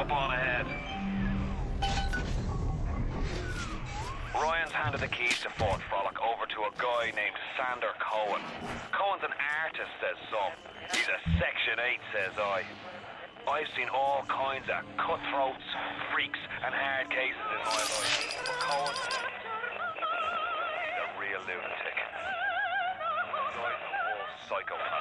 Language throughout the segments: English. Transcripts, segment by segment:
Jump on ahead. Ryan's handed the keys to Fort Frolic over to a guy named Sander Cohen. Cohen's an artist, says some. He's a Section 8, says I. I've seen all kinds of cutthroats, freaks, and hard cases in my life. But Cohen, he's a real lunatic. The guy's a whole psychopath.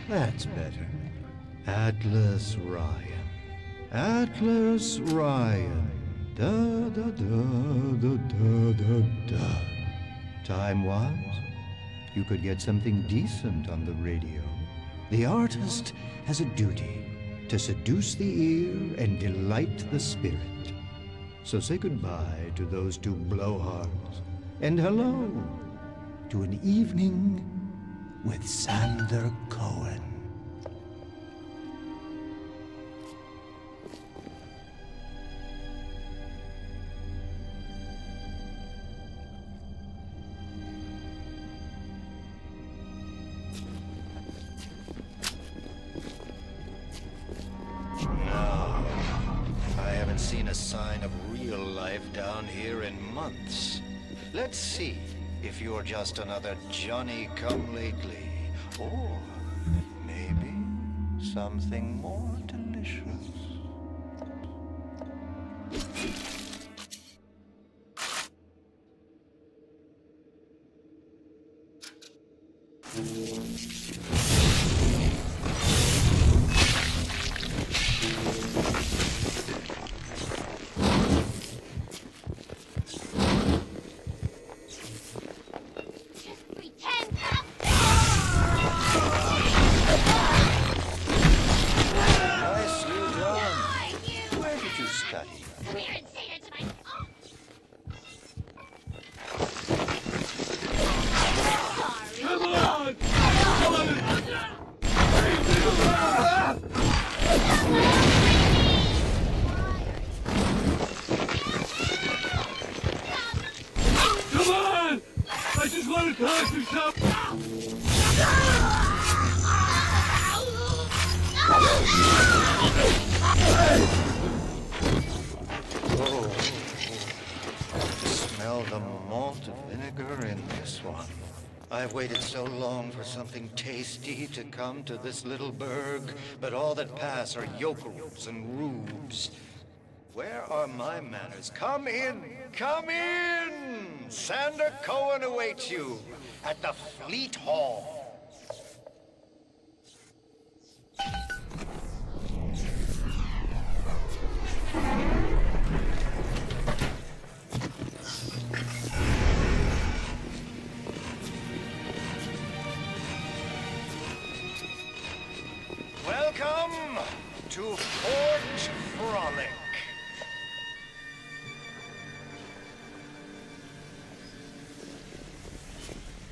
That's better. Atlas Ryan. Atlas Ryan. Da da da da da da da. Time was, you could get something decent on the radio. The artist has a duty to seduce the ear and delight the spirit. So say goodbye to those two blowhards, and hello to an evening with Sander Cohen. No, I haven't seen a sign of real life down here in months. Let's see if you're just another Johnny-come-lately, or maybe something more delicious. Smell the malt vinegar in this one. I've waited so long for something tasty to come to this little burg, but all that pass are yokels and rubes. Where are my manners? Come in! Come in! Sander Cohen awaits you at the Fleet Hall. Welcome to Fort Frolic.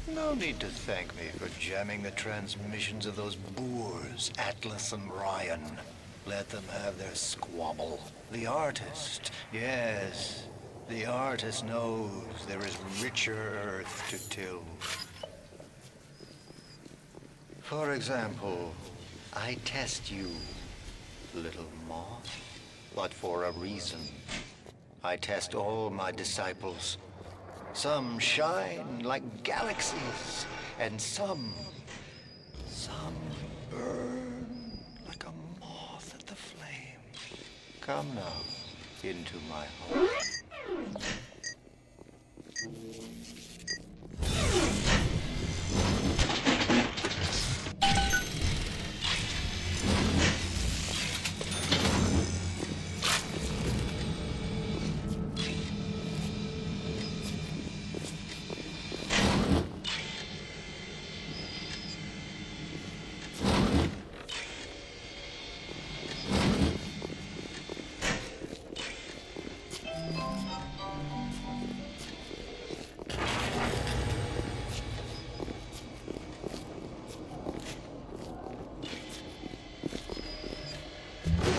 No need to thank me for jamming the transmissions of those boors, Atlas and Ryan. Let them have their squabble. The artist, yes, the artist knows there is richer earth to till. For example, I test you, little moth, but for a reason. I test all my disciples. Some shine like galaxies, and some burn like a moth at the flame. Come now, into my home.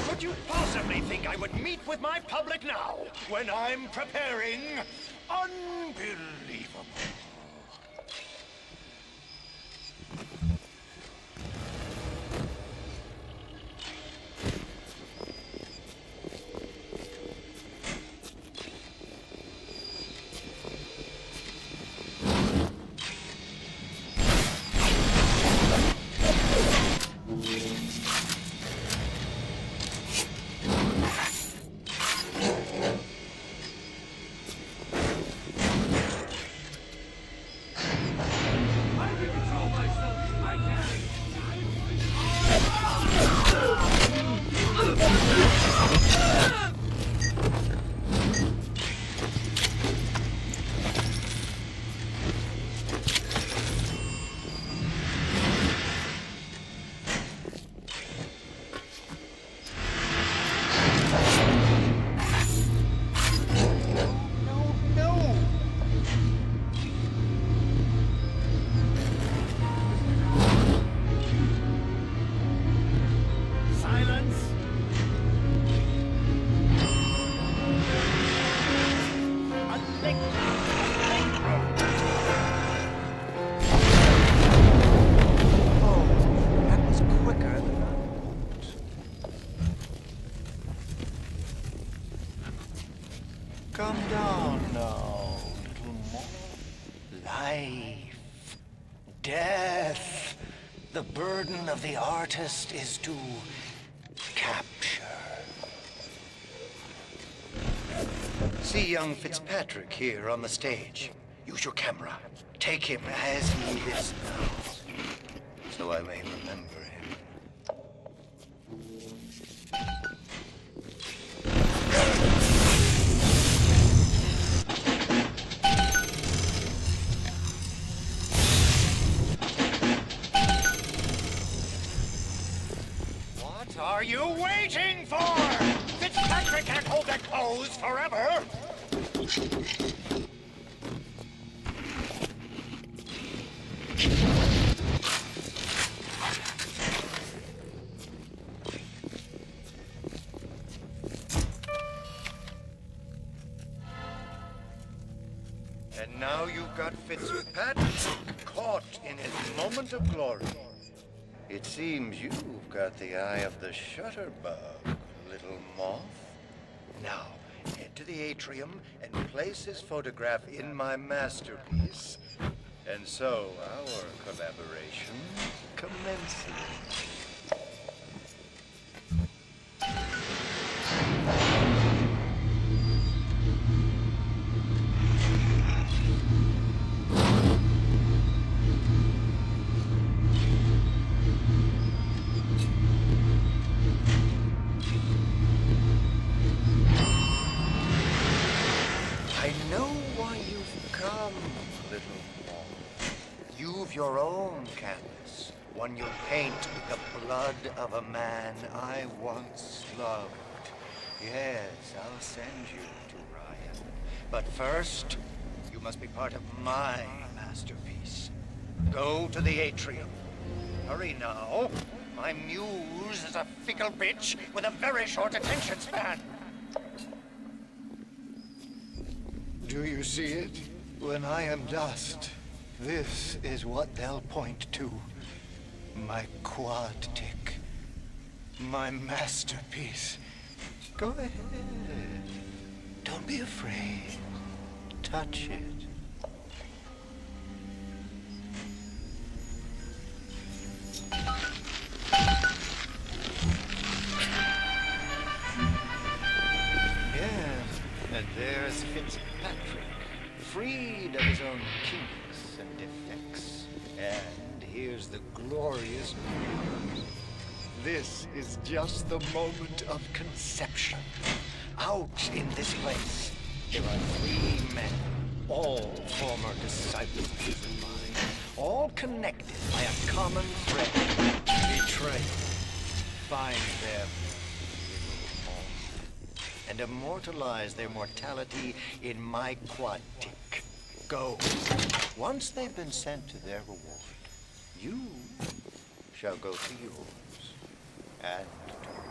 Could you possibly think I would meet with my public now, when I'm preparing? Unbelievable. Come down now, little moth. Life, death. The burden of the artist is to capture. See young Fitzpatrick here on the stage. Use your camera. Take him as he is now, so I may remember him. What are you waiting for? Fitzpatrick can't hold that pose forever. And now you've got Fitzpatrick caught in his moment of glory. It seems you've got the eye of the shutterbug, little moth. Now, head to the atrium and place his photograph in my masterpiece. And so, our collaboration commences. I know why you've come, little moth. You've your own canvas, one you'll paint with the blood of a man I once loved. Yes, I'll send you to Ryan. But first, you must be part of my masterpiece. Go to the atrium. Hurry now. My muse is a fickle bitch with a very short attention span. Do you see it? When I am dust, this is what they'll point to. My quad tick. My masterpiece. Go ahead. Don't be afraid. Touch it. Yes, and there's Fitzpatrick, freed of his own kinks and defects. And here's the glorious news. This is just the moment of conception. Out in this place, there are 3 men, all former disciples of mine, all connected by a common thread. Betray, find them, and immortalize their mortality in my quad tick. Go. Once they've been sent to their reward, you shall go to yours and to mine.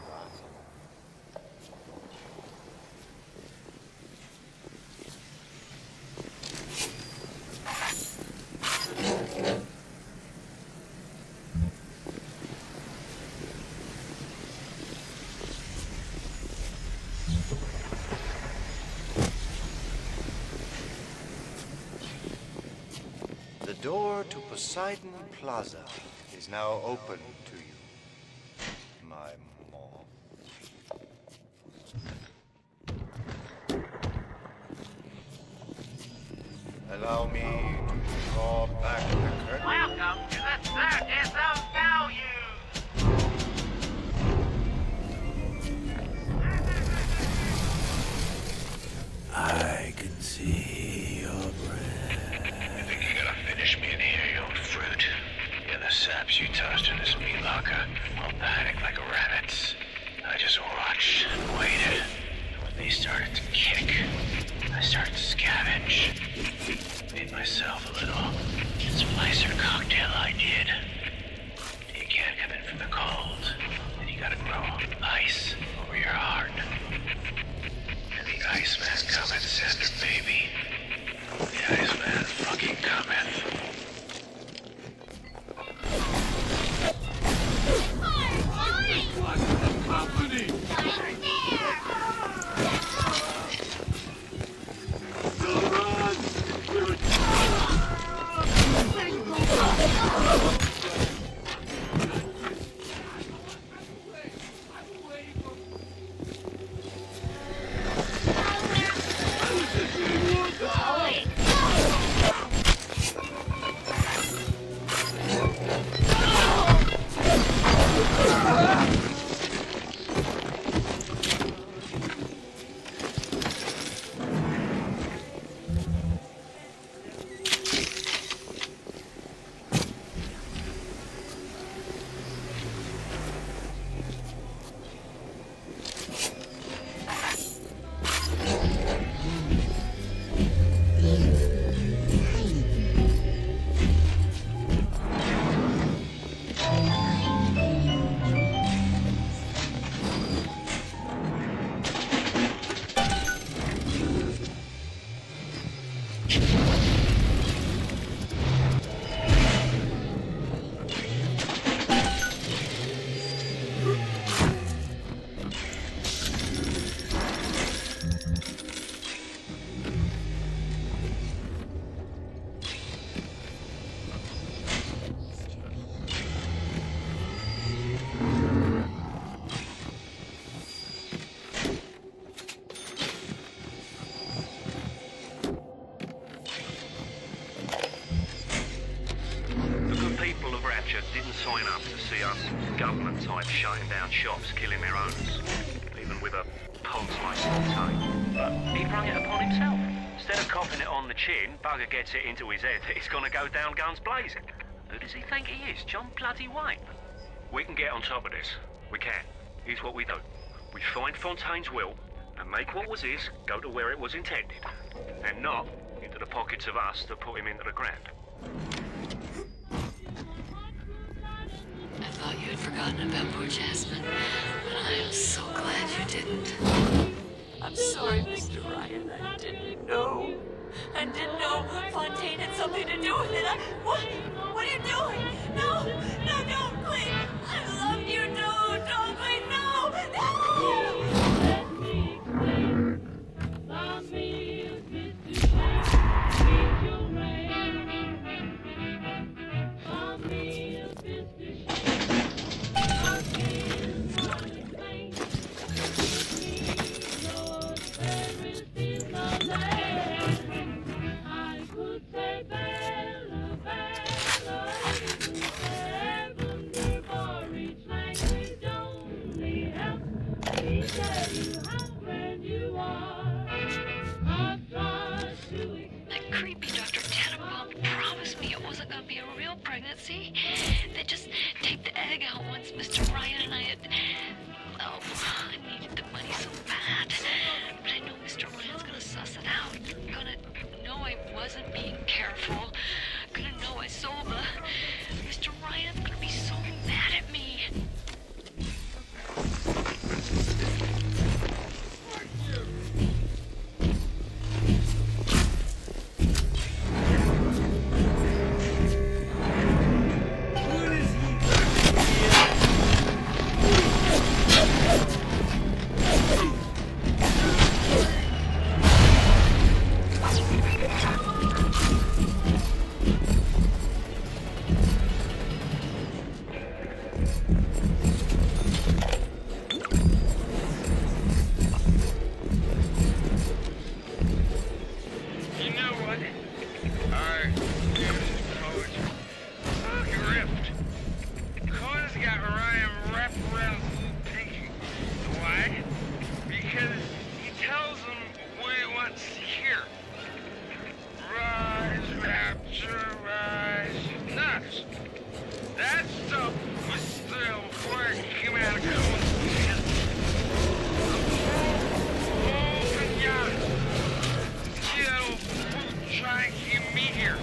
The door to Poseidon Plaza is now open to you, my mom. Allow me to draw back the curtain. Welcome to the Circus of Value! I can see your breath. You think you're gonna finish me in here, you old fruit? You're the saps you tossed in this meat locker. I'll panic like rabbits. I just watched and waited. And when they started to kick, I started to scavenge. Made myself a little splicer cocktail, I did. You can't come in from the cold. And you gotta grow ice over your heart. And the Iceman cometh, Sander, baby. The Iceman fucking cometh. Didn't sign up to see us government types shutting down shops, killing their owners, even with a pulse like Fontaine. But he brought it upon himself. Instead of copping it on the chin, bugger gets it into his head that he's gonna go down guns blazing. Who does he think he is, John bloody Wayne? We can get on top of this. We can. Here's what we do. We find Fontaine's will and make what was his go to where it was intended, and not into the pockets of us that put him into the ground. I thought you'd had forgotten about poor Jasmine, but I am so glad you didn't. I'm sorry, Mr. Ryan. I didn't know. I didn't know Fontaine had something to do with it. What are you doing? No, don't, please. I love you, don't, please, no, Let me explain. Love me is Mr. Shane. Meet your man. Love me is Mr. Shane. I can't explain. Lord, there is in the land. I could say Bella, Bella, heaven for each language only helps me tell you how grand you are. I've tried to explain. That creepy Dr. Tannenbaum promised me it wasn't going to be a real pregnancy. They just take the egg out once Mr. Ryan and I had... Oh, I needed the money so bad. But I know Mr. Ryan's going to suss it out. Going to know I wasn't being careful. Going to know I sold the... Mr. Ryan's going to be so mad at me. You know what? Our poet fucking ripped. Cohen's got Ryan wrapped around his pinky. Why? Because he tells him what he wants to hear. Rise, rapture, rise. Nuts. That stuff was still before it came out of Cohen's head. Oh, pinata. See that old fool trying to keep me here.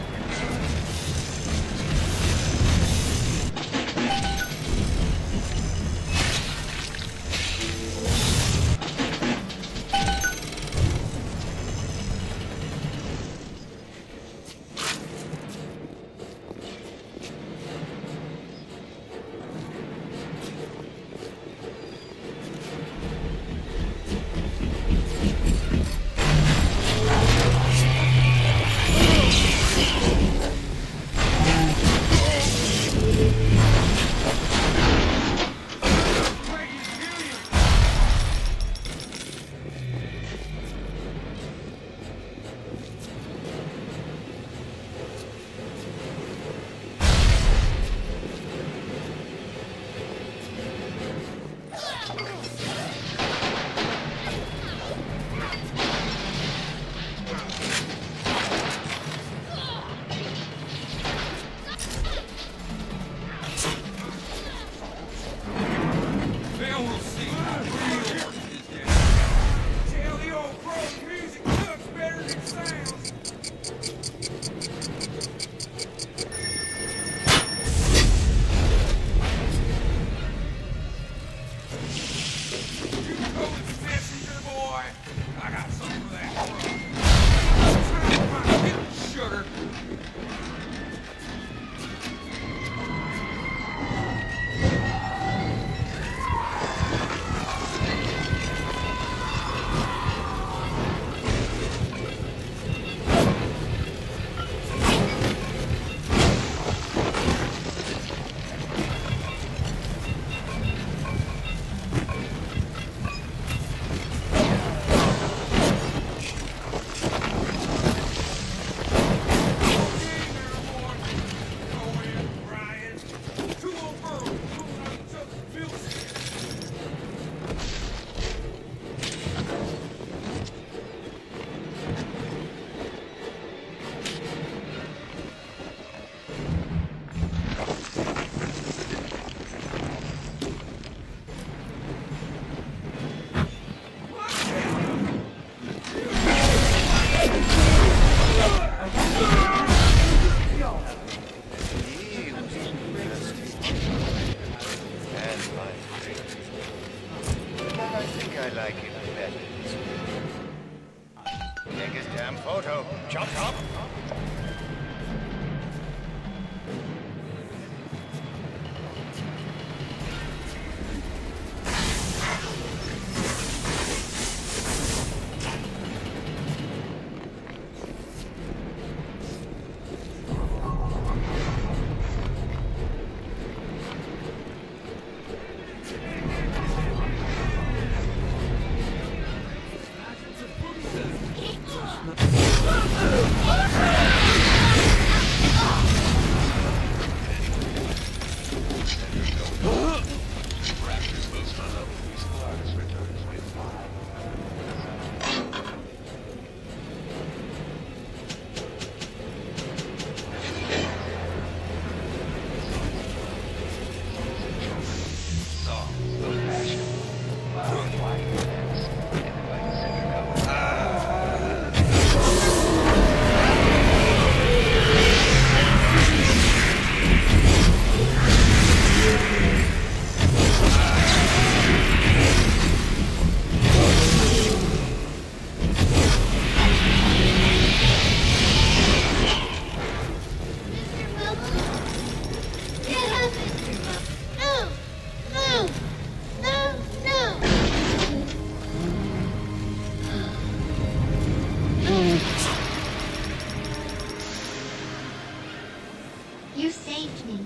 You saved me.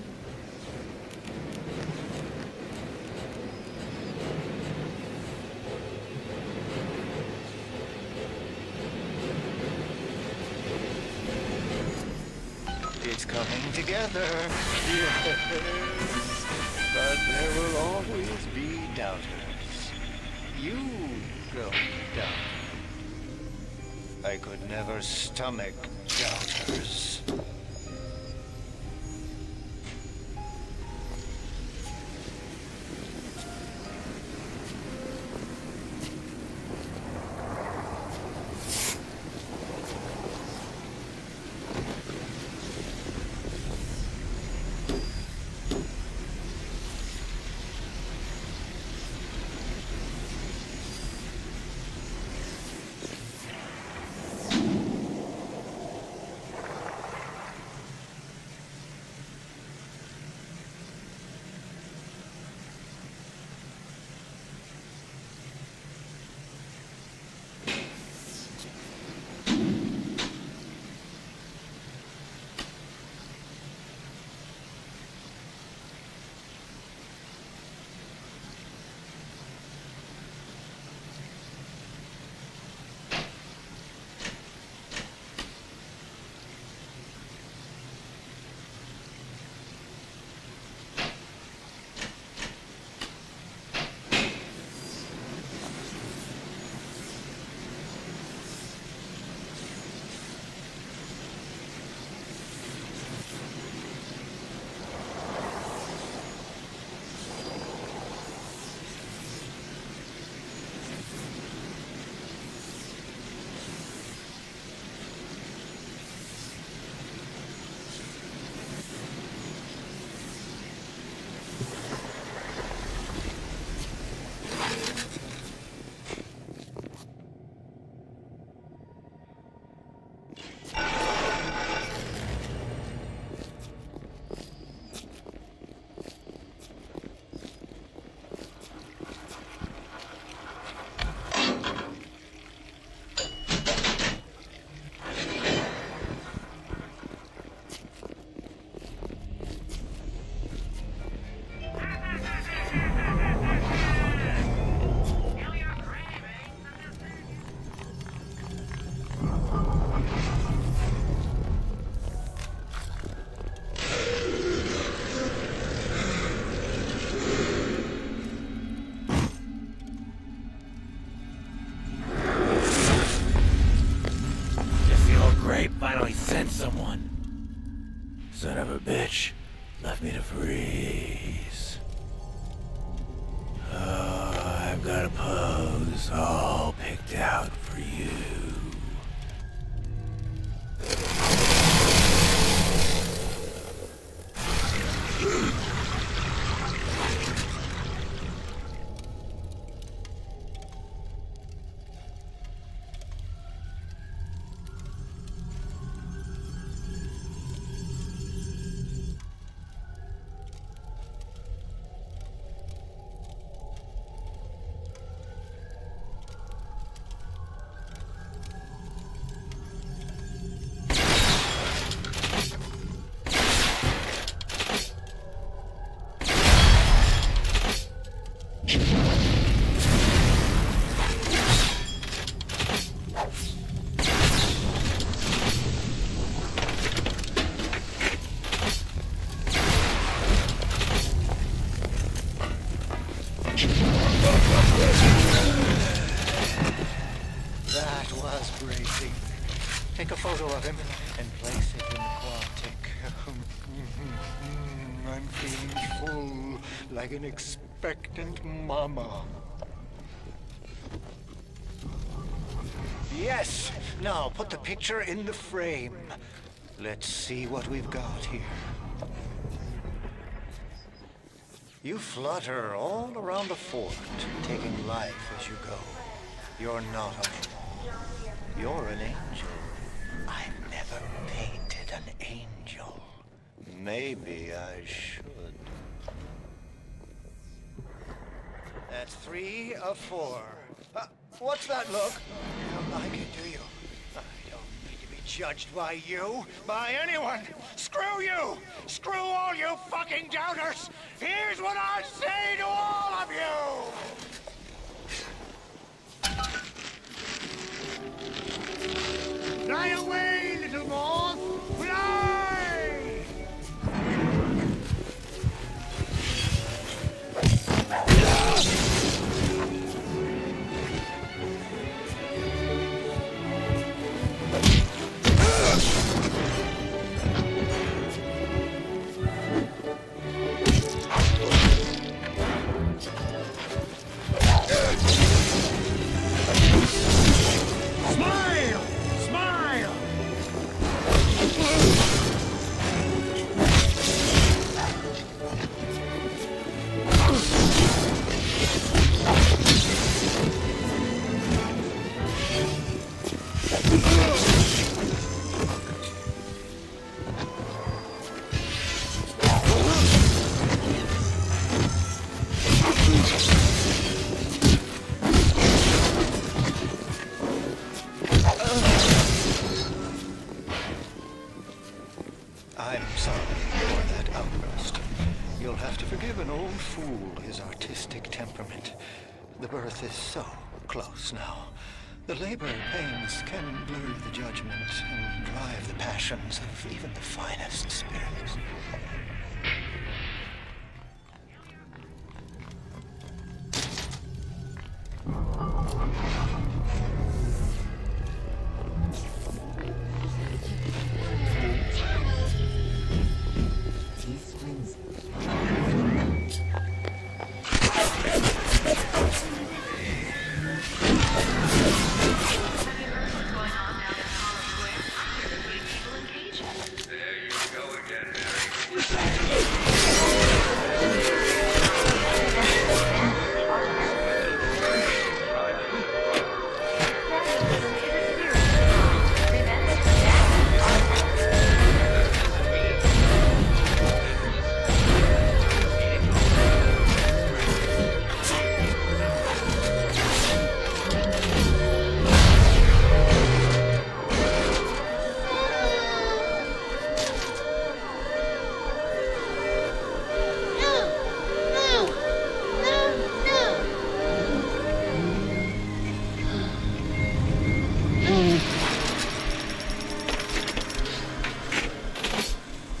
It's coming together. Yes. But there will always be doubters. You don't doubt. I could never stomach doubters. Finally sent someone. Son of a bitch. Left me to freeze. Oh, I've got a pose all picked out for you. That was bracing. Take a photo of him and place it in the Quantic. I'm feeling full, like an expectant mama. Yes! Now put the picture in the frame. Let's see what we've got here. You flutter all around the fort, taking life as you go. You're not alone. You're an angel. I've never painted an angel. Maybe I should. That's 3 of 4. What's that look? You don't like it, do you? I don't need to be judged by you, by anyone. Screw you! Screw all you fucking doubters! Here's what I say to all of you! Fly away, little moth! Fly! Smile! Smile! I'm sorry for that outburst. You'll have to forgive an old fool his artistic temperament. The birth is so close now. The labor pains can blur the judgment and drive the passions of even the finest spirits.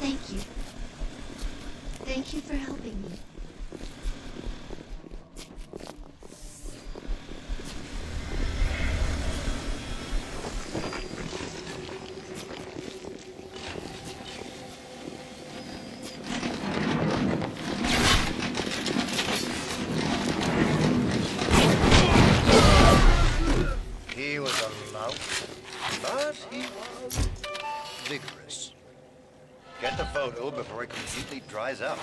Thank you. Thank you for helping me. He was a lout, but he was vigorous. Get the photo before it completely dries out.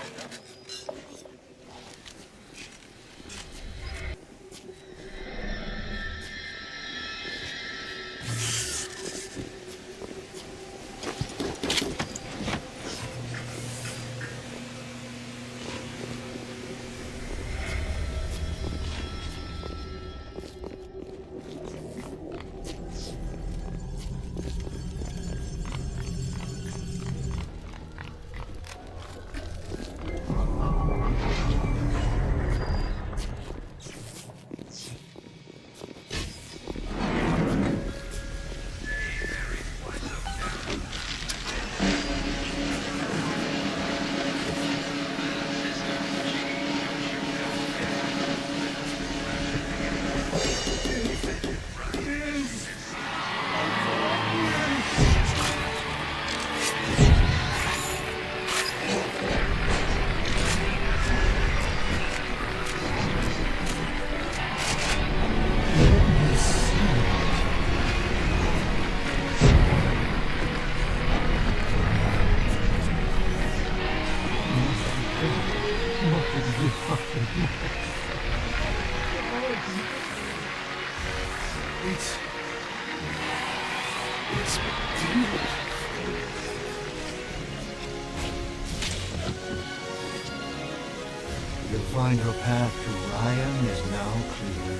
You'll find your path to Ryan is now clear.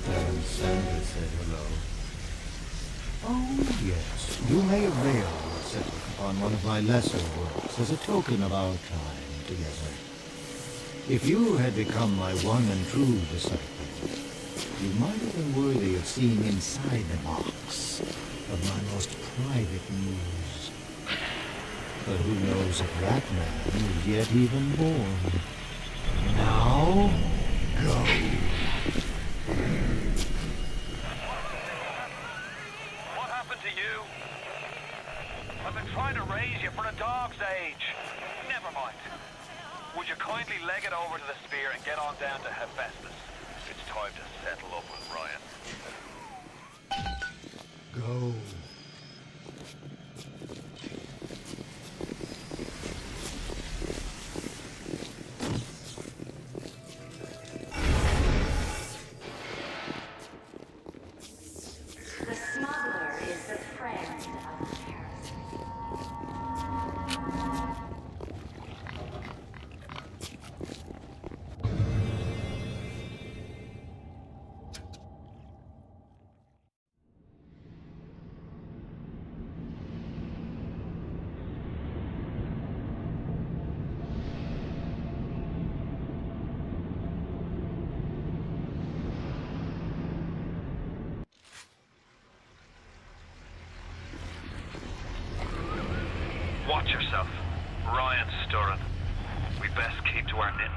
Baron Sanders said hello. Oh, yes. You may avail yourself upon one of my lesser works as a token of our time together. If you had become my one and true disciple, you might have been worthy of seeing inside the box of my most private news. But who knows if that man is yet even born. Now, go. What happened to you? I've been trying to raise you for a dog's age. Never mind. Would you kindly leg it over to the spear and get on down to Hephaestus? It's time to settle up with Ryan. Go. The smuggler is the friend of the heretic. Watch yourself. Ryan's stirring. We best keep to our knitting.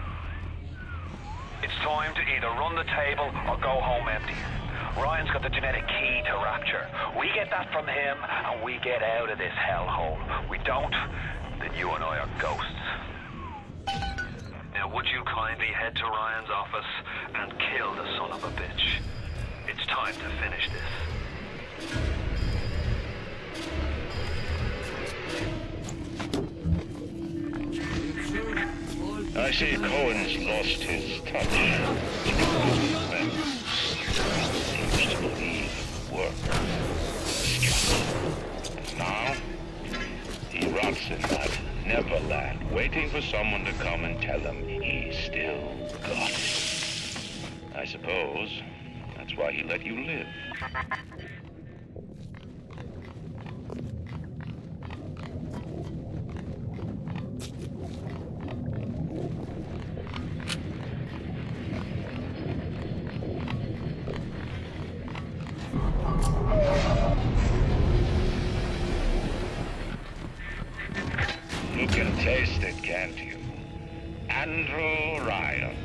It's time to either run the table or go home empty. Ryan's got the genetic key to Rapture. We get that from him and we get out of this hellhole. We don't, then you and I are ghosts. Now would you kindly head to Ryan's office and kill the son of a bitch? It's time to finish this. I see Cohen's lost his touch. Seems to believe work. Now, he rots in that Neverland, waiting for someone to come and tell him he's still got it. I suppose that's why he let you live. You can taste it, can't you? Andrew Ryan.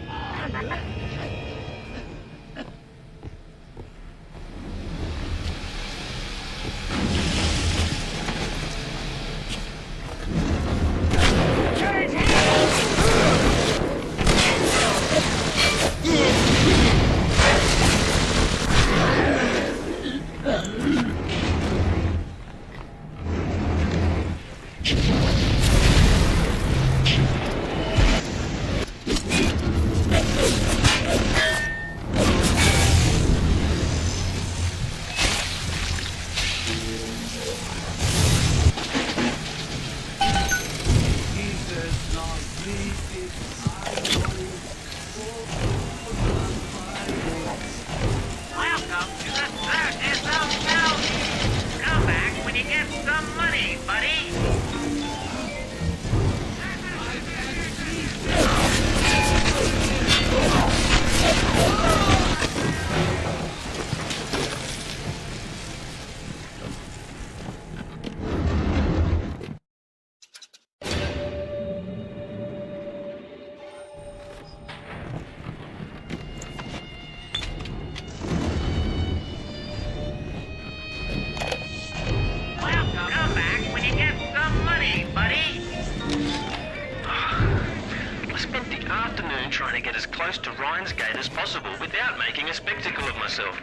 Welcome to the circus of value. Come back when you get some money, buddy. Welcome. Come back when you get some money, buddy. I spent the afternoon trying to get as close to Ryan's gate as possible without making a spectacle of myself.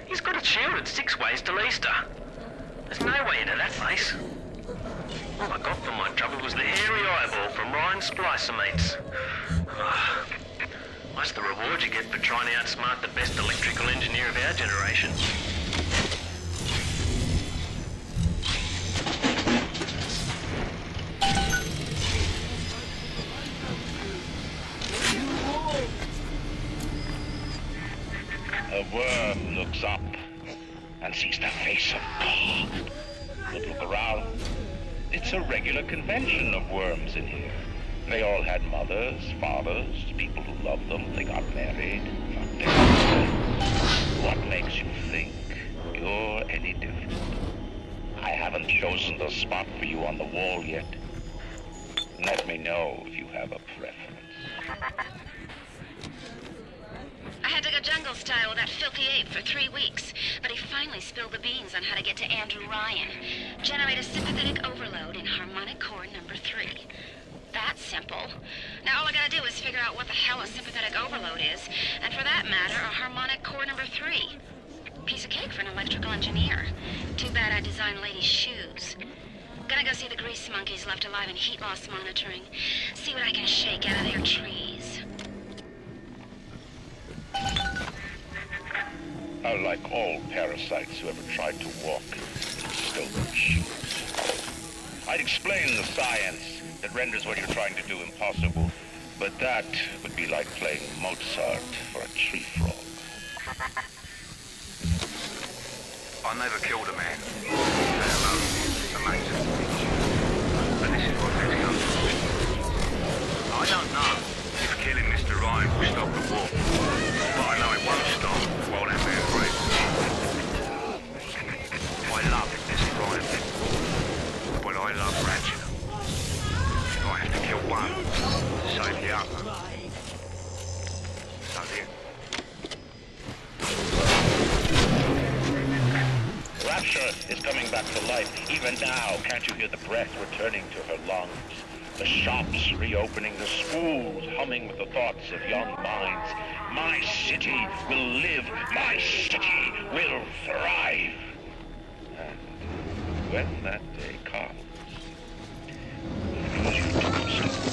He's got it shielded 6 ways till Easter. There's no way into that place. All I got for my trouble was the hairy eyeball from Ryan's splicer mates. What's the reward you get for trying to outsmart the best electrical engineer of our generation? A worm looks up man sees the face of God. But look around. It's a regular convention of worms in here. They all had mothers, fathers, people who loved them. They got married, got their children. What makes you think you're any different? I haven't chosen the spot for you on the wall yet. Let me know if you have a preference. I had to go jungle style with that filthy ape for 3 weeks, but he finally spilled the beans on how to get to Andrew Ryan. Generate a sympathetic overload in harmonic chord number 3. That's simple. Now all I gotta do is figure out what the hell a sympathetic overload is, and for that matter, a harmonic chord number 3. Piece of cake for an electrical engineer. Too bad I designed ladies' shoes. Gonna go see the grease monkeys left alive in heat loss monitoring. See what I can shake out of their trees. Like all parasites who ever tried to walk in stolen shoes. I'd explain the science that renders what you're trying to do impossible, but that would be like playing Mozart for a tree frog. I never killed a man. Amazing. And this is what really I don't know if killing Mr. Ryan will stop the war, but I know it won't stop while that man breathes. I love Mr. Ryan, but I love Ratchet. If I have to kill one to save the other, so the Rapture is coming back to life. Even now, can't you hear the breath returning to her lungs? The shops reopening, the schools humming with the thoughts of young minds. My city will live. My city will thrive. And when that day comes, I need you to do something.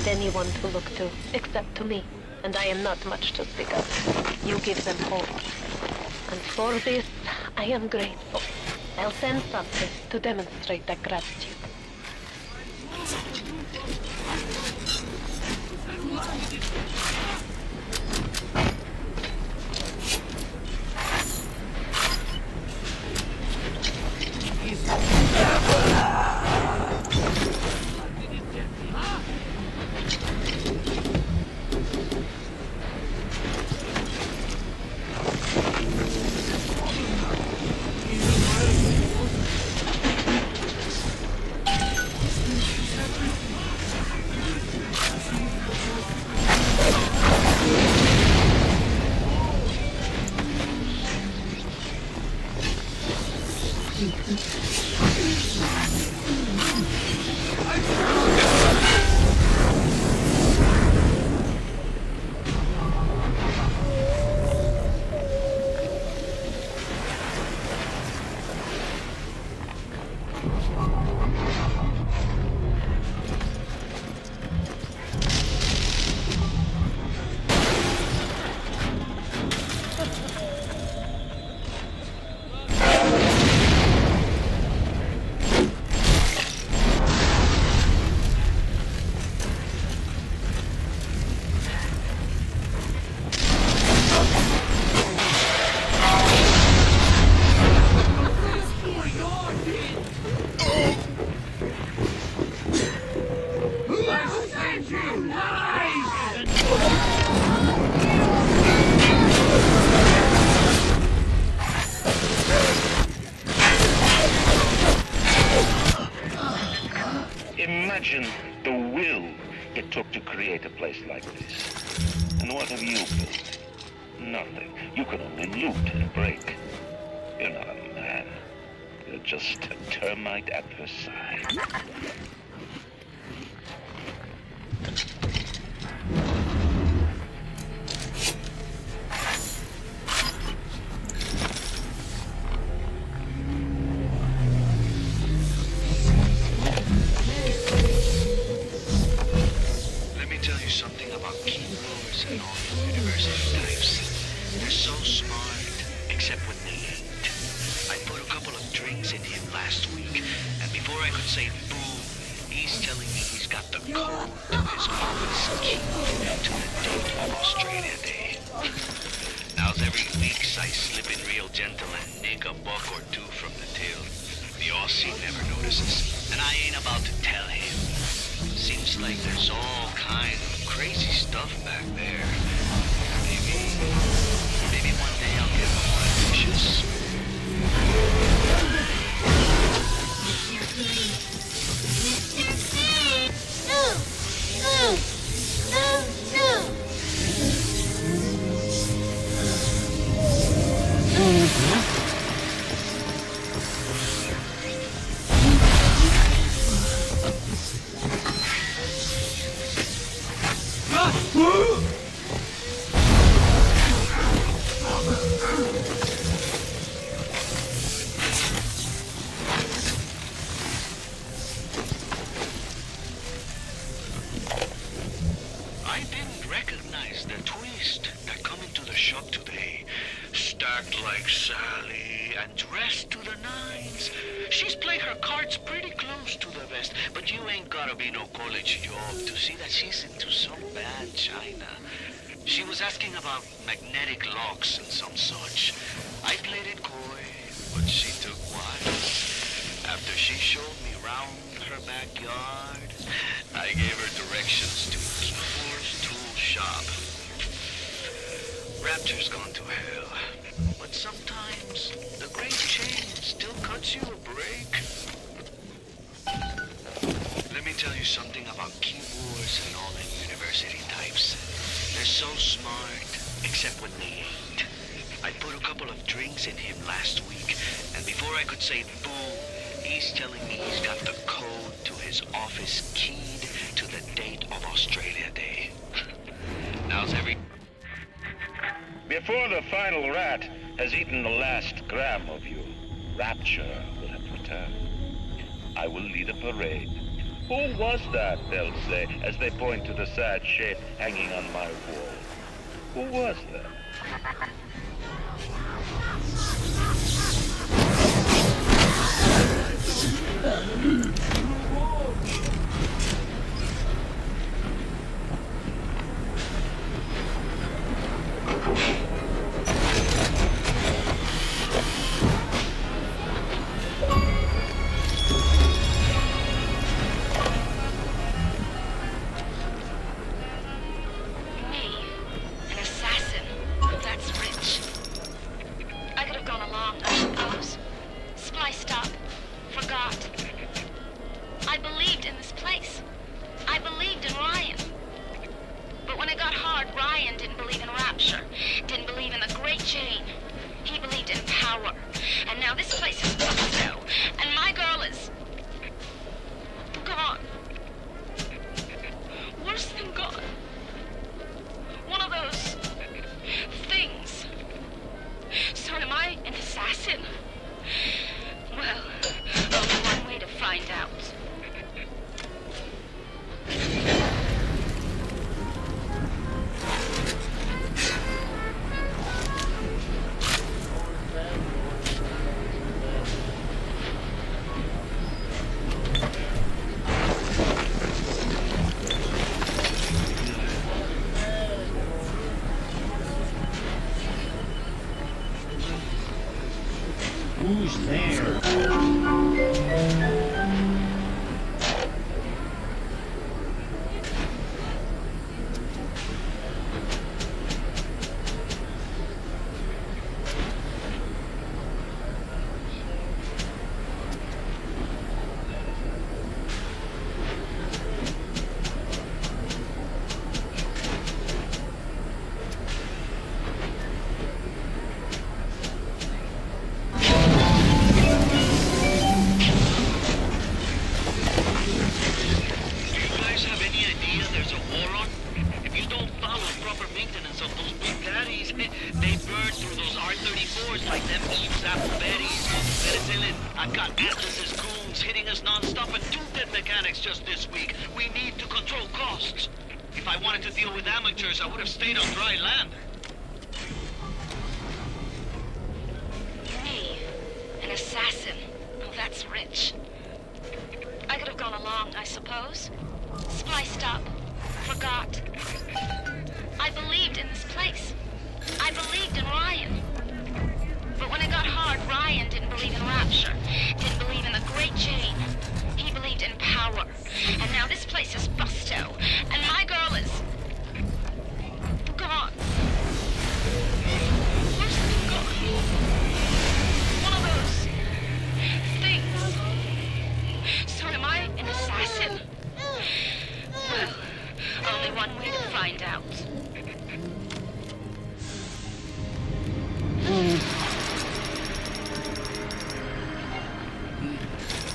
Anyone to look to, except to me, and I am not much to speak of. You give them hope. And for this, I am grateful. I'll send something to demonstrate that gratitude. Imagine the will it took to create a place like this. And what have you built? Nothing. You can only loot and break. You're not a man. You're just a termite at her side. university types. They're so smart, except when they ain't. I put a couple of drinks in him last week, and before I could say boo, he's telling me he's got the code to his office key to the date of Australia Day. Now's every weeks I slip in real gentle and nick a buck or two from the till. The Aussie never notices, and I ain't about to tell him. Seems like there's all kind of crazy stuff back there. Maybe one day I'll get more ambitious. I didn't recognize the twist that come into the shop today. Stacked like Sally and dressed to the nines. She's played her cards pretty close to the vest, but you ain't gotta be no college job to see that she's into some bad china. She was asking about magnetic locks and some such. I played it coy, but she took wild. After she showed me round her backyard, I gave her directions to Keeper's tool shop. Raptor's gone to hell, but sometimes the great chain still cuts you a break. Let me tell you something about keyboards and all them university types. They're so smart, except when they ain't. I put a couple of drinks in him last week, and before I could say boo, he's telling me he's got the code to his office keyed to the date of Australia Day. Now's every... Before the final rat has eaten the last gram of you, Rapture will have returned. I will lead a parade. Who was that, they'll say, as they point to the sad shape hanging on my wall. Who was that? Who's there? I've got Atlas's goons hitting us non-stop and 2 dead mechanics just this week. We need to control costs. If I wanted to deal with amateurs, I would have stayed on dry land. suppose. Spliced up. Forgot. I believed in this place. I believed in Ryan. But when it got hard, Ryan didn't believe in Rapture. Didn't believe in the Great Jane. He believed in power. And now this place is busto. And my girl is... gone. Where's she gone? One of those... things. So am I an assassin? Well, only one way to find out.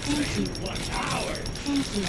Thank you. 1 hour. Thank you.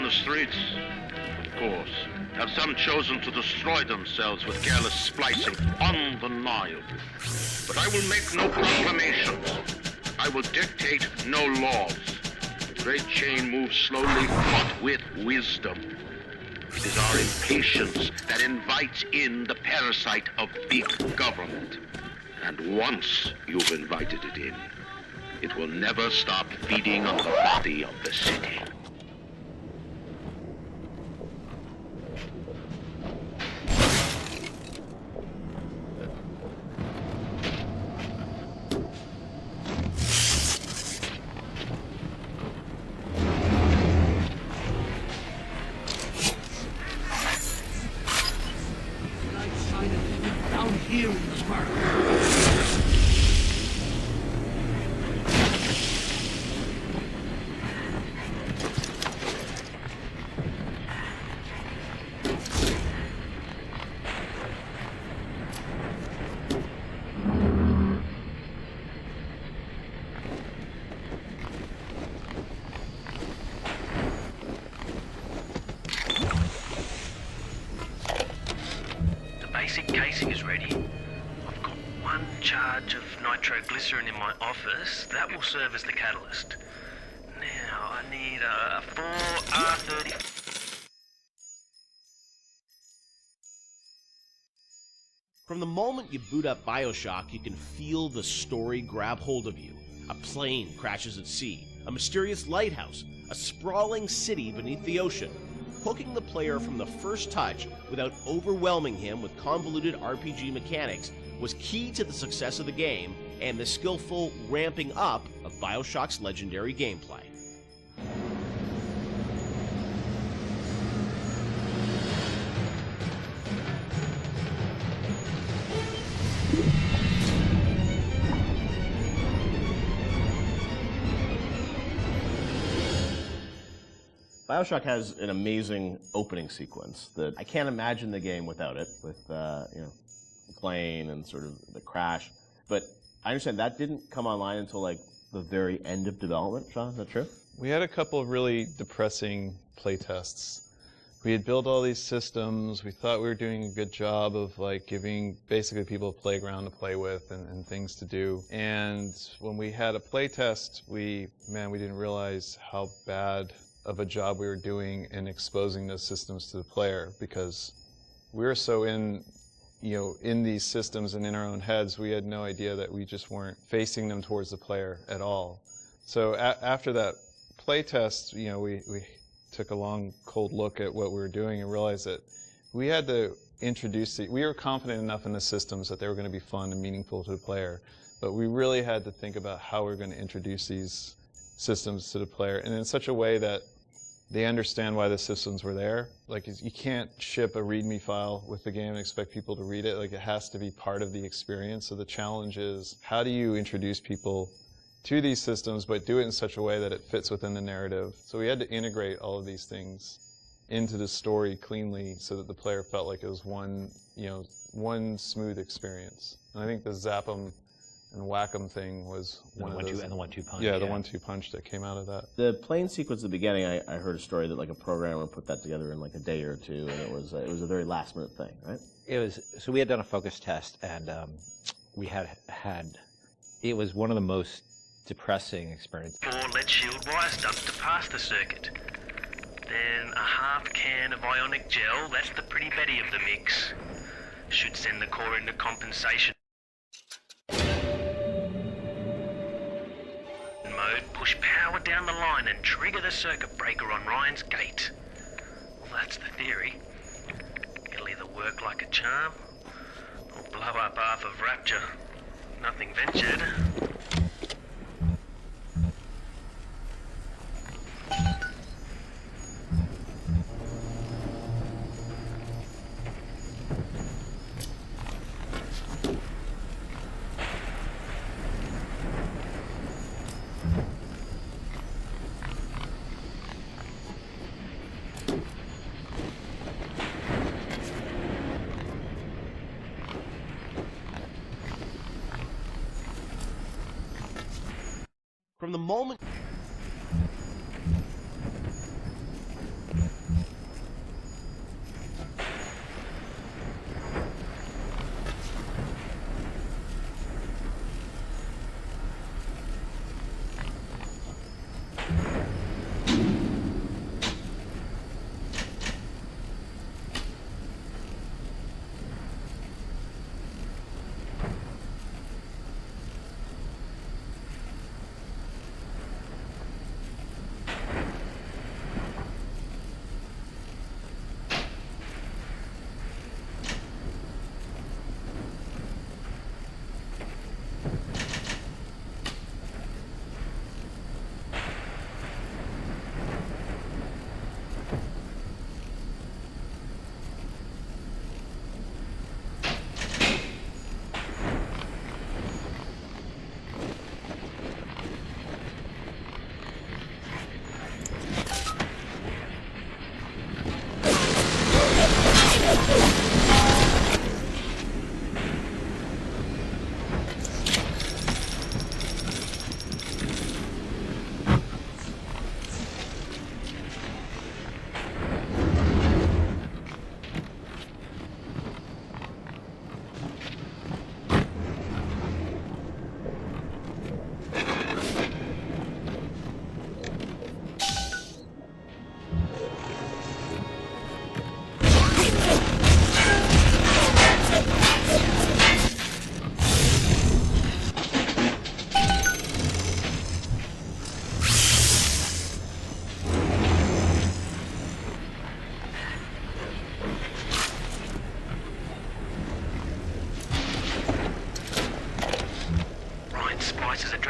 the streets? Of course. Have some chosen to destroy themselves with careless splicing? Undeniable. But I will make no proclamations. I will dictate no laws. The great chain moves slowly, but with wisdom. It is our impatience that invites in the parasite of big government. And once you've invited it in, it will never stop feeding on the body of the city. Down here in the park. Basic casing is ready. I've got one charge of nitroglycerin in my office. That will serve as the catalyst. Now, I need a 4R30. From the moment you boot up Bioshock, you can feel the story grab hold of you. A plane crashes at sea, a mysterious lighthouse, a sprawling city beneath the ocean. Hooking the player from the first touch without overwhelming him with convoluted RPG mechanics was key to the success of the game and the skillful ramping up of Bioshock's legendary gameplay. Bioshock has an amazing opening sequence that I can't imagine the game without it, with the plane and sort of the crash. But I understand that didn't come online until like the very end of development. Sean, is that true? We had a couple of really depressing playtests. We had built all these systems. We thought we were doing a good job of like giving basically people a playground to play with and things to do. And when we had a playtest, we didn't realize how bad of a job we were doing in exposing those systems to the player, because we were so in these systems and in our own heads, we had no idea that we just weren't facing them towards the player at all. So after that playtest, we took a long, cold look at what we were doing and realized that we had to we were confident enough in the systems that they were going to be fun and meaningful to the player, but we really had to think about how we were going to introduce these systems to the player, and in such a way that they understand why the systems were there. Like, you can't ship a README file with the game and expect people to read it. Like, it has to be part of the experience. So the challenge is, how do you introduce people to these systems, but do it in such a way that it fits within the narrative? So we had to integrate all of these things into the story cleanly so that the player felt like it was one smooth experience. And I think the zap 'em and whack 'em thing was one of those. And the 1-2 punch. Yeah, the 1-2 punch that came out of that. The plane sequence at the beginning, I heard a story that like a programmer put that together in like a day or two, and it was a very last minute thing, right? It was. So we had done a focus test, and we had it was one of the most depressing experiences. 4 lead shield wire stubs to pass the circuit. Then a half can of ionic gel. That's the pretty Betty of the mix. Should send the core into compensation mode, push power down the line and trigger the circuit breaker on Ryan's gate. Well, that's the theory. It'll either work like a charm or blow up half of Rapture. Nothing ventured. From the moment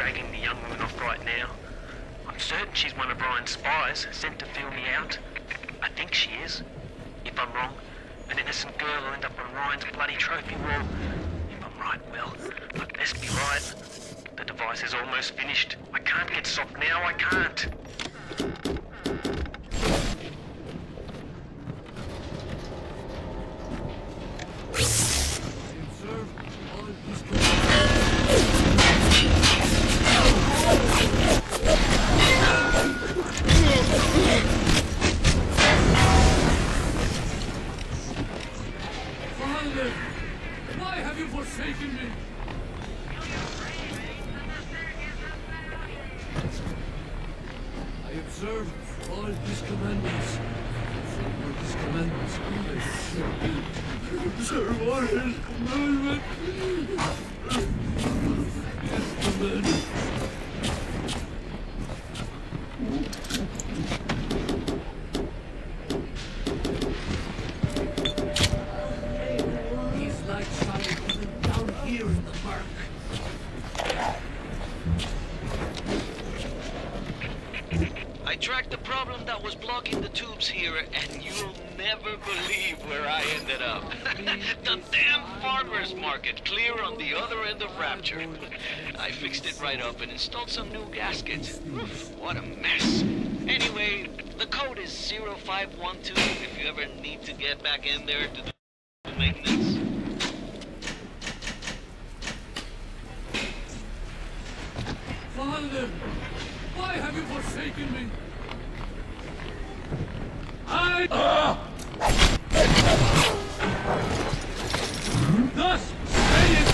dragging the young woman off right now. I'm certain she's one of Ryan's spies, sent to feel me out. I think she is. If I'm wrong, an innocent girl will end up on Ryan's bloody trophy wall. If I'm right, well, I'd best be right. The device is almost finished. I can't get soft now, I can't. Father, why have you forsaken me? I observe all his commandments. All his commandments. Observe all his commandments. His commandments. He's like shining even down here in the park. I tracked the problem that was blocking the tubes here, and you'll never believe where I ended up. The damn farmer's market, clear on the other end of Rapture. I fixed it right up and installed some new gaskets. Oof, what a mess. Anyway, the code is 0512 if you ever need to get back in there to do maintenance. Father, why have you forsaken me? Thus saith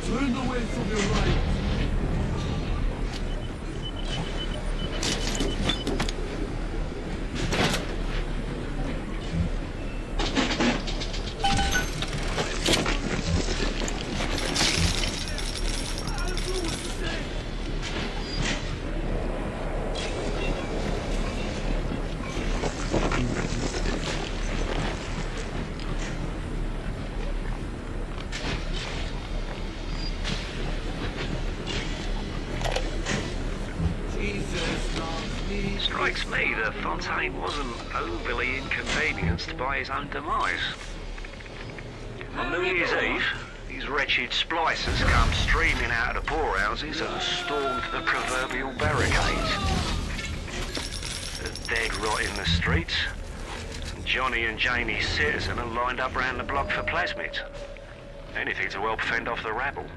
Turned away from your right. Strikes me that Fontaine wasn't overly inconvenienced by his own demise. On New Year's Eve, these wretched splicers come streaming out of the poorhouses and stormed the proverbial barricades. They're dead rot in the streets, and Johnny and Jamie Citizen are lined up round the block for plasmids. Anything to help fend off the rabble.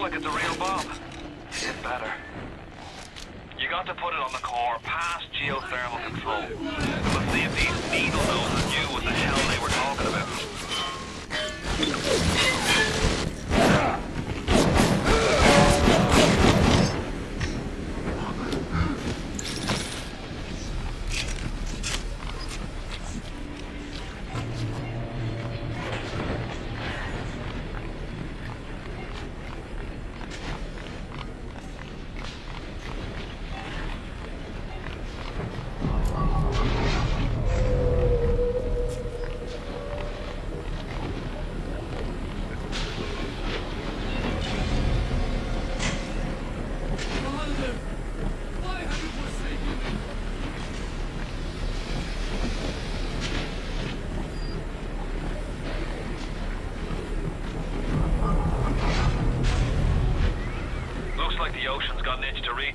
Like it's a real bomb. It better. You got to put it on the core, past geothermal control. We'll see if these needle noses knew what the hell they were talking about.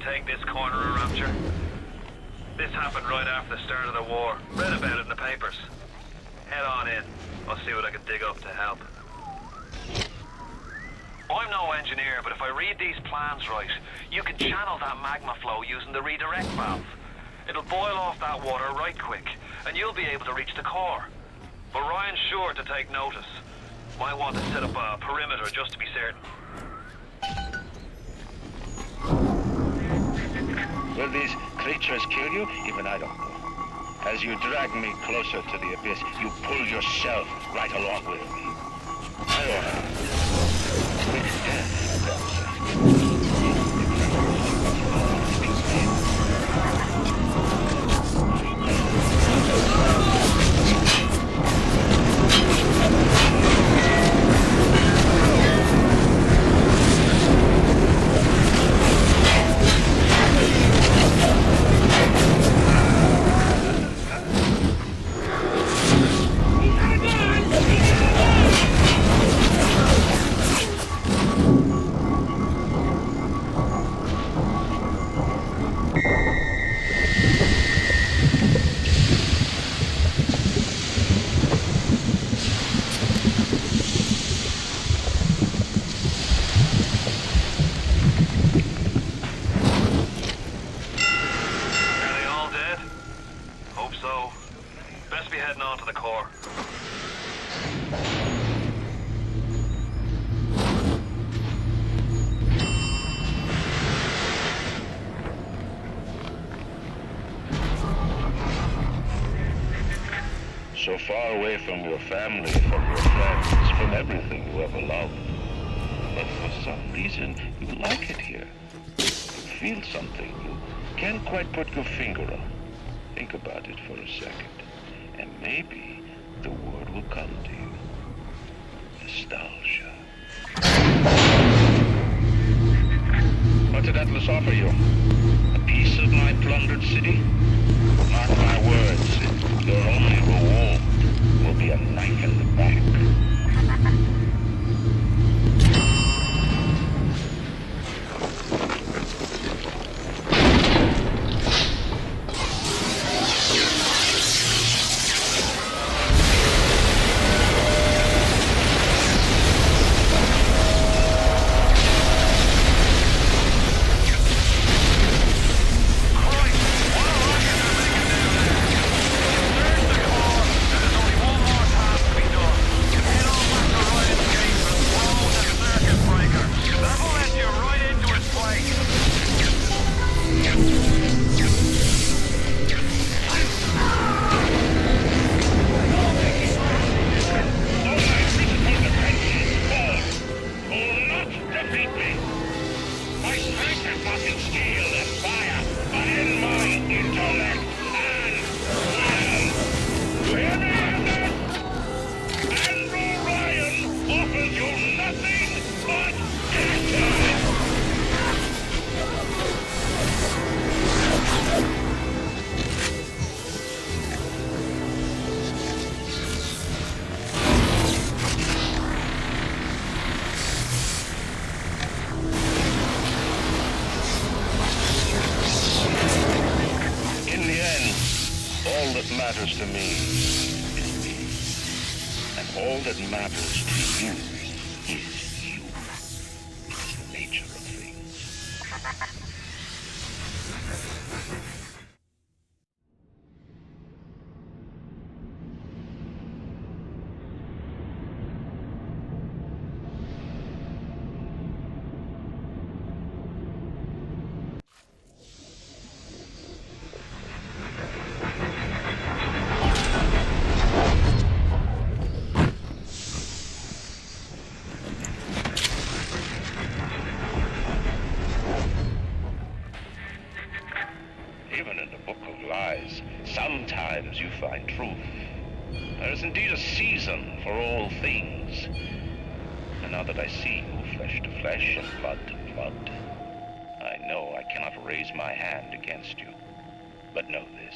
Take this corner of Rapture. This happened right after the start of the war. Read about it in the papers. Head on in. I'll see what I can dig up to help. I'm no engineer, but if I read these plans right, you can channel that magma flow using the redirect valve. It'll boil off that water right quick, and you'll be able to reach the core. But Ryan's sure to take notice. Might want to set up a perimeter just to be certain. Well, these creatures kill you? Even I don't know. As you drag me closer to the abyss, you pull yourself right along with me. I don't know. Quick death, Elsa. Are they all dead? Hope so. Best be heading on to the core. So far away from your family, from your friends, from everything you ever loved. But for some reason, you like it here. You feel something you can't quite put your finger on. Think about it for a second, and maybe the word will come to you. Nostalgia. What did Atlas offer you? A piece of my plundered city? Mark my words, your only reward will be a knife in the back. All that matters to me is me. And all that matters to you is you. It's the nature of things. Even in the Book of Lies, sometimes you find truth. There is indeed a season for all things. And now that I see you flesh to flesh and blood to blood, I know I cannot raise my hand against you. But know this,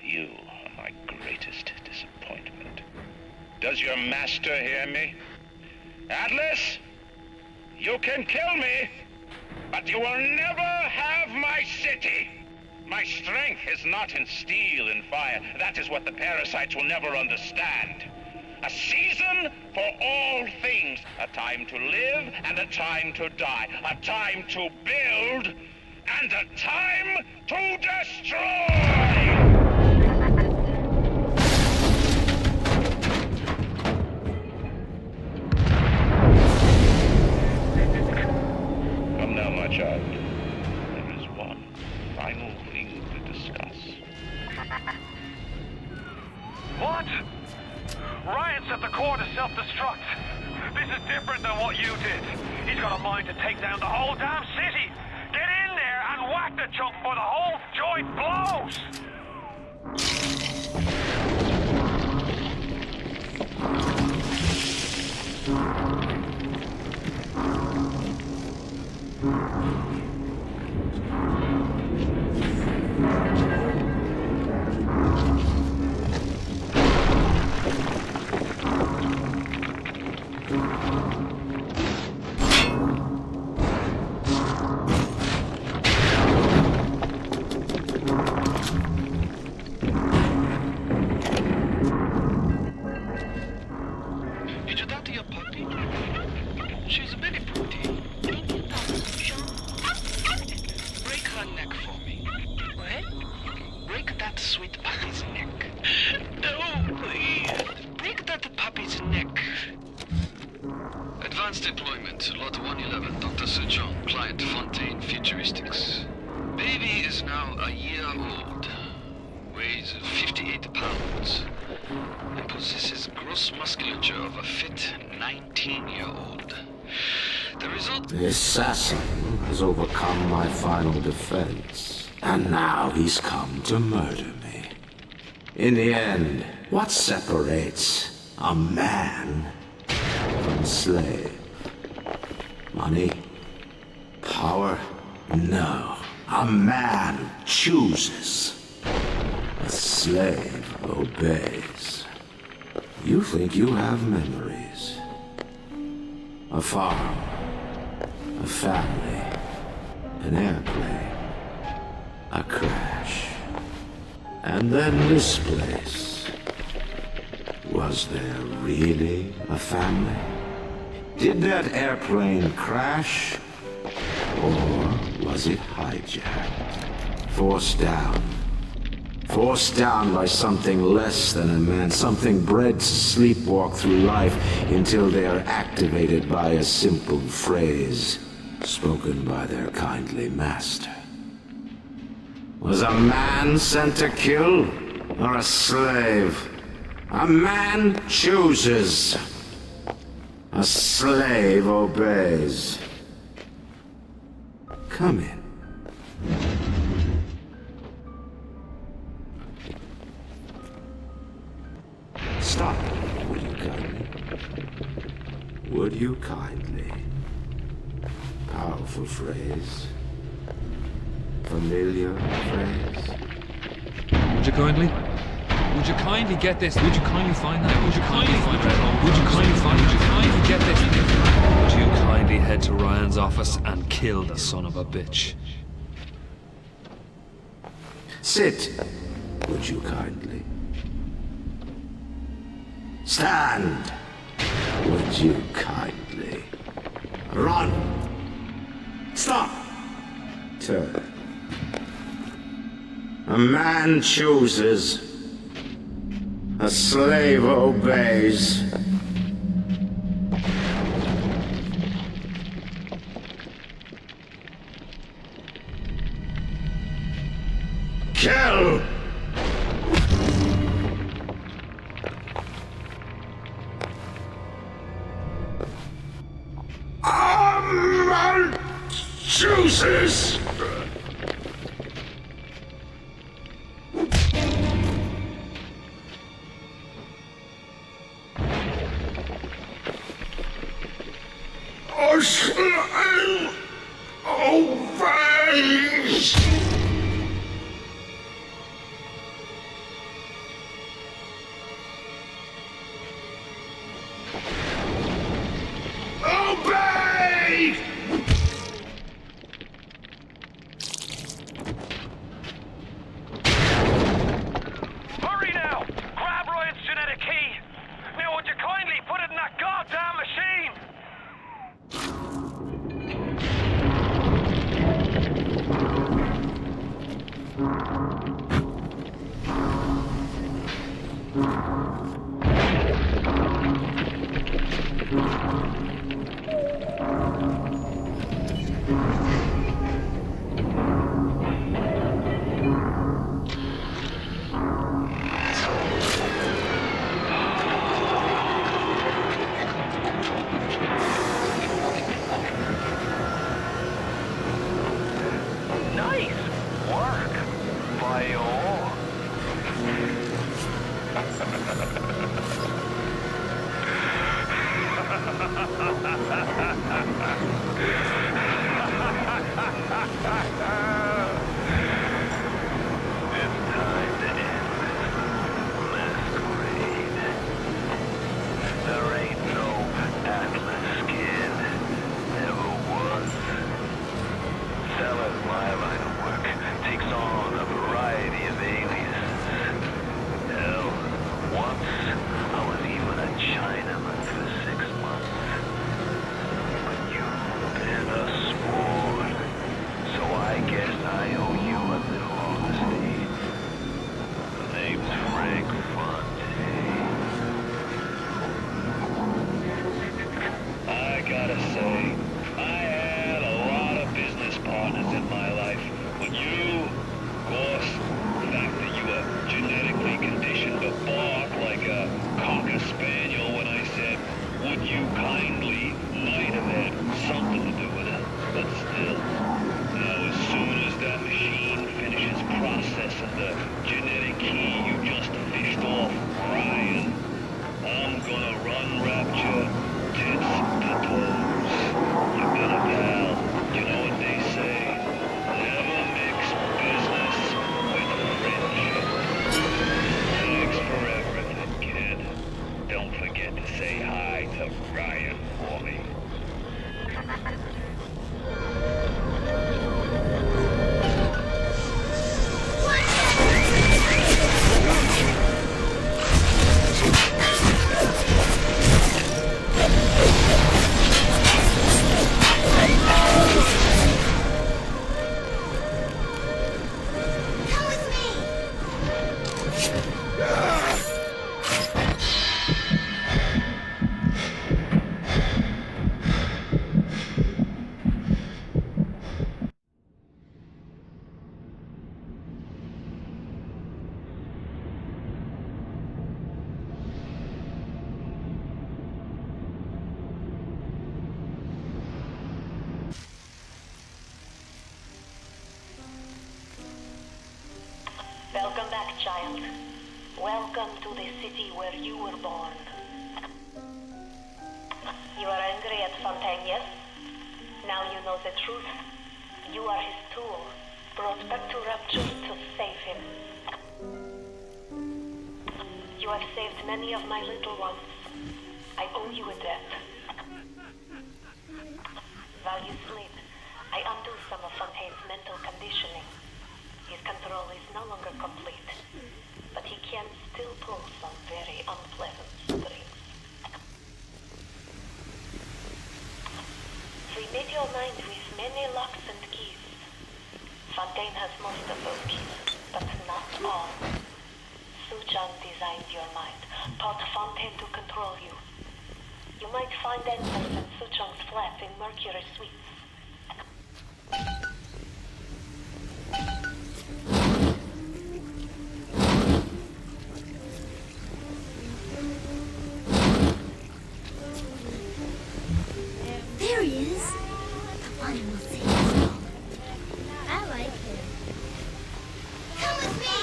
you are my greatest disappointment. Does your master hear me? Atlas, you can kill me, but you will never have my city. My strength is not in steel and fire. That is what the parasites will never understand. A season for all things. A time to live and a time to die. A time to build and a time to destroy! Come now, my child. There is one final thing core to self-destruct. This is different than what you did. He's got a mind to take down the whole damn city. Get in there and whack the chunk before the whole joint blows! Did you talk to your puppy? She's very pretty. Break her neck for me. What? Break that sweet puppy's neck. No, please. Break that puppy's neck. Advanced deployment, Lot 111, Dr. Suchong, Client Fontaine Futuristics. Baby is now a year old. Weighs 58 pounds. And possesses gross musculature of a fit 19-year-old. The result... The assassin has overcome my final defense, and now he's come to murder me. In the end, what separates a man from a slave? Money? Power? No. A man chooses. A slave obeys. You think you have memories. A farm. A family. An airplane. A crash. And then this place. Was there really a family? Did that airplane crash? Or was it hijacked? Forced down. Forced down by something less than a man, something bred to sleepwalk through life until they are activated by a simple phrase spoken by their kindly master. Was a man sent to kill, or a slave? A man chooses. A slave obeys. Come in. Stop, would you kindly? Would you kindly? Powerful phrase. Familiar phrase. Would you kindly? Would you kindly get this? Would you kindly find that? Would you kindly find that? Would you kindly find? Would you kindly get this? Would you kindly head to Ryan's office and kill the son of a bitch? Sit, would you kindly? Stand, would you kindly? Run! Stop! Turn. A man chooses. A slave obeys. Kill! A man chooses! A slave obeys! Obey! fella in my line of work takes on a variety of aliases. Hell, once I was even a Chinaman for 6 months. But you've been a sport, so I guess I owe you a little honesty. The name's Frank Fontaine. I gotta say, I had a lot of business partners in my life, but you, of course, the fact that you were genetically conditioned to bark like a cocker spaniel when I said, would you kindly, might have had something to do with it, but still. Now, as soon as that machine finishes processing the genetic key you just fished off Ryan, I'm gonna run Rapture tits to toes. You've been a pal. You know what they say? Never mix business with friendship. Thanks for everything, kid. Don't forget to say hi to Ryan for me. Welcome back, child. Welcome to the city where you were born. You are angry at Fontaine, yes? Now you know the truth. You are his tool, brought back to Rapture to save him. You have saved many of my little ones. I owe you a debt. While you sleep, I undo some of Fontaine's mental conditioning. His control is no longer complete, but he can still pull some very unpleasant strings. We made your mind with many locks and keys. Fontaine has most of those keys, but not all. Suchang designed your mind, taught Fontaine to control you. You might find answers in Suchang's flat in Mercury Suites. There he is. The one who will save us all. I like him. Come with me.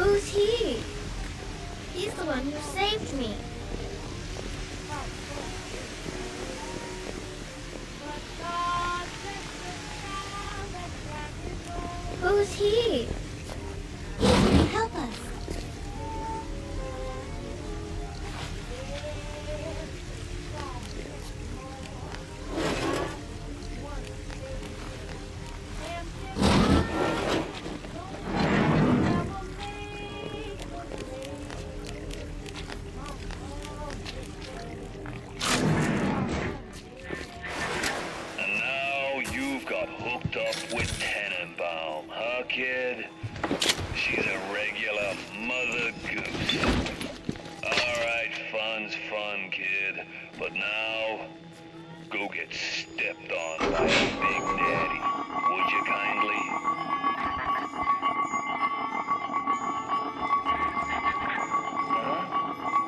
Who's he? He's the one who saved me. Who's he? He's here to help us. And now you've got hooked up with Tenenbaum, huh, kid? She's a regular mother goose. Alright, fun's fun, kid. But now, go get stepped on by a big daddy. Would you kindly? Huh?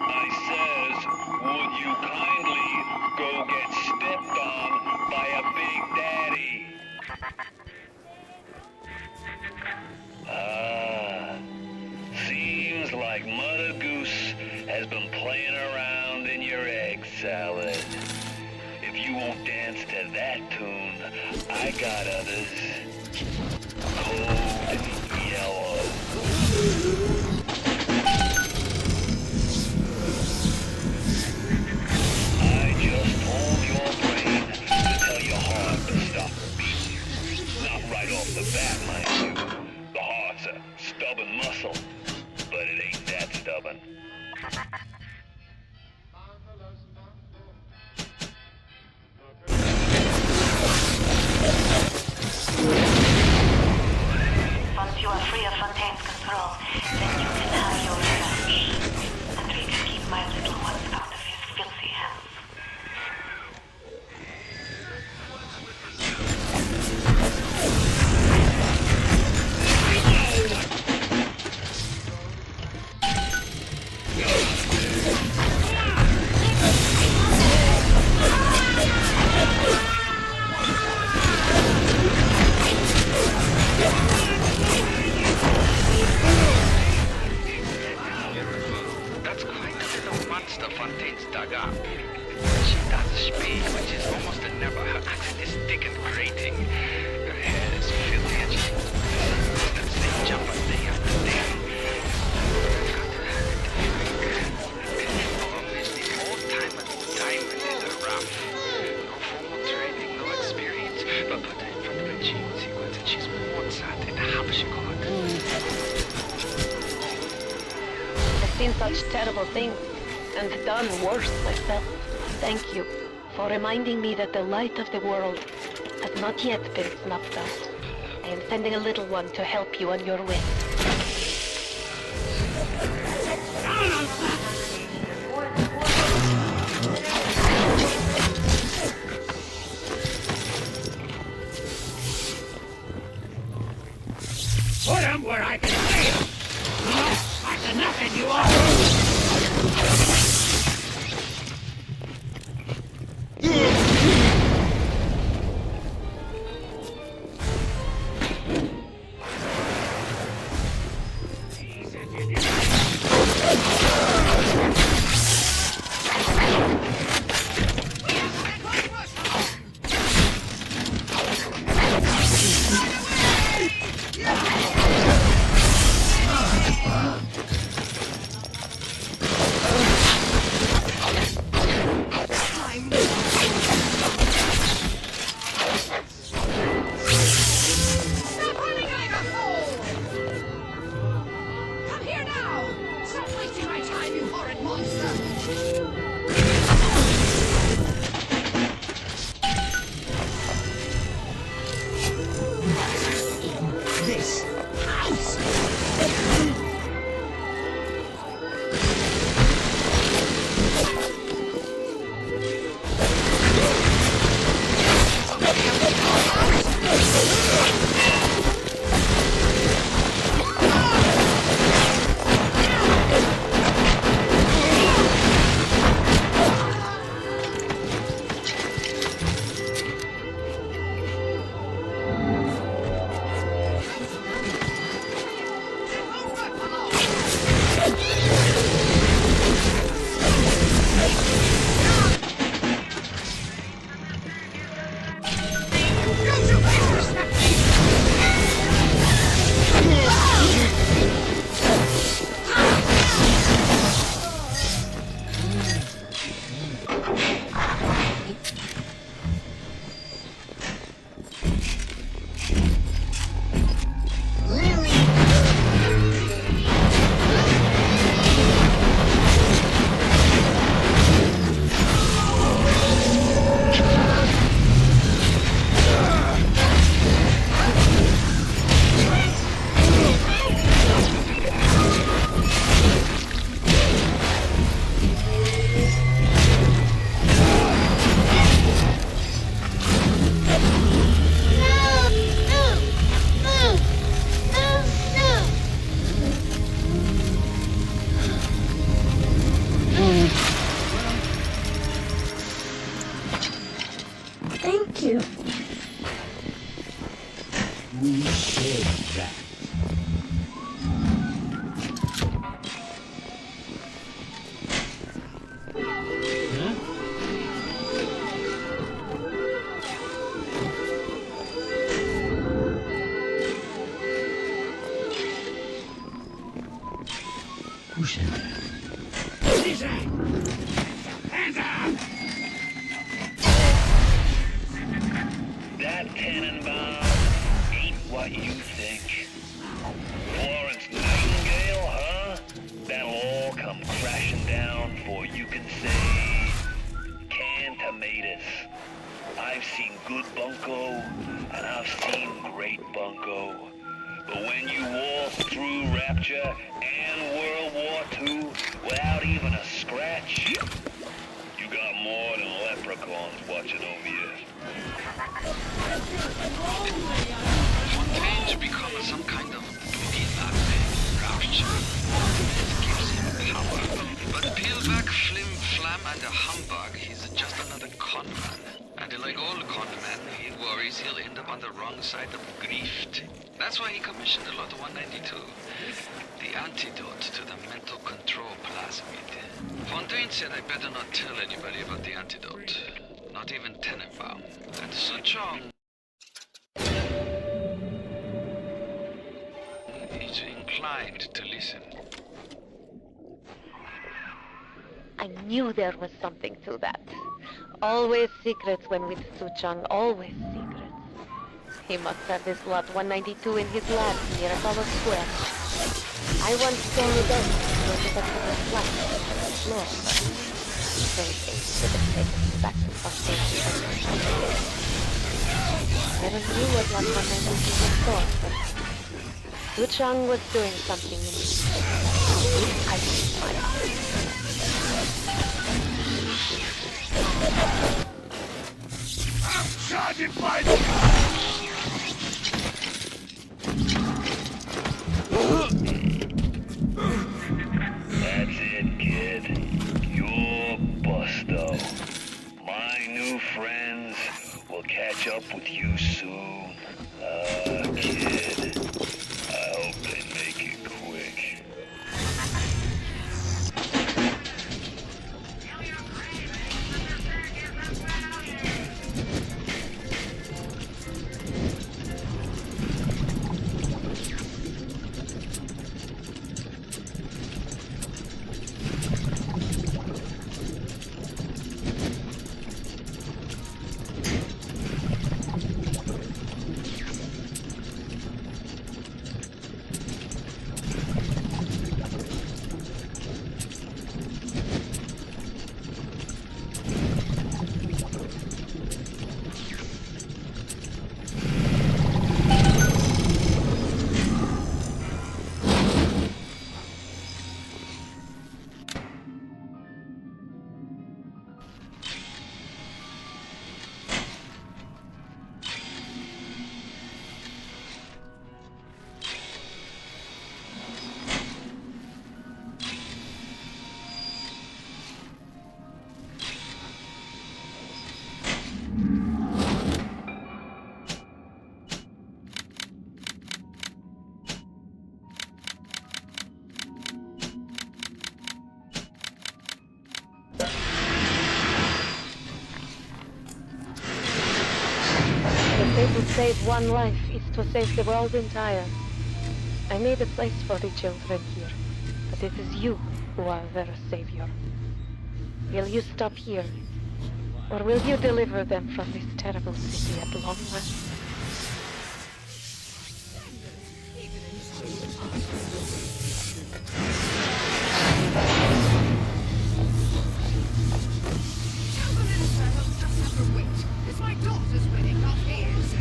I says, would you kindly go get stepped on by a big daddy? Ah, seems like Mother Goose has been playing around in your egg salad. If you won't dance to that tune, I got others. Code Yellow. I just told your never heard this thick and grating. Your head is filthy and just that same jumper day after day. Obviously, old-timer diamond is a rough. No formal training, no experience. But put her in front of a gene sequence and she's Mozart in a Hauptschule. I've seen such terrible things, and done worse myself. Thank you for reminding me that the light of the world has not yet been snuffed out. I am sending a little one to help you on your way. Put him where I can see him! No, that's enough of you all! Thank you. Who said that? Who said that? Lisa! Hands up! That Tannenbaum ain't what you think. Florence Nightingale, huh? That'll all come crashing down before you can say canned tomatoes. I've seen good bunco, and I've seen great bunco. But when you walk through Rapture and World War II without even a scratch, you got more than leprechauns watching over you. Fontaine's become some kind of boogie-man Rapture. Gives him power. But peel back flim flam and a humbug, he's just another con man. And like all con men, he worries he'll end up on the wrong side of grief. That's why he commissioned a lot 192. The antidote to the mental control plasmid. Fontaine said I better not tell anybody about the antidote. not even Tenenbaum. And Suchong is inclined to listen. I knew there was something to that. Always secrets when with Suchong, always secrets. He must have this lot 192 in his lab near Apollo Square. I once saw the dust go to the covered flat on the floor. Those things should have taken me back to Fontaine. Never knew what lot 192 was for, but Suchong was doing something in I keep my eyes. Charging by That's it, kid. You're Busto. My new friends will catch up with you soon. Kid. I hope they make it quick. To save one life is to save the world entire. I made a place for the children here, but it is you who are their savior. Will you stop here, or will you deliver them from this terrible city at long last? It's my daughter's wedding, not his.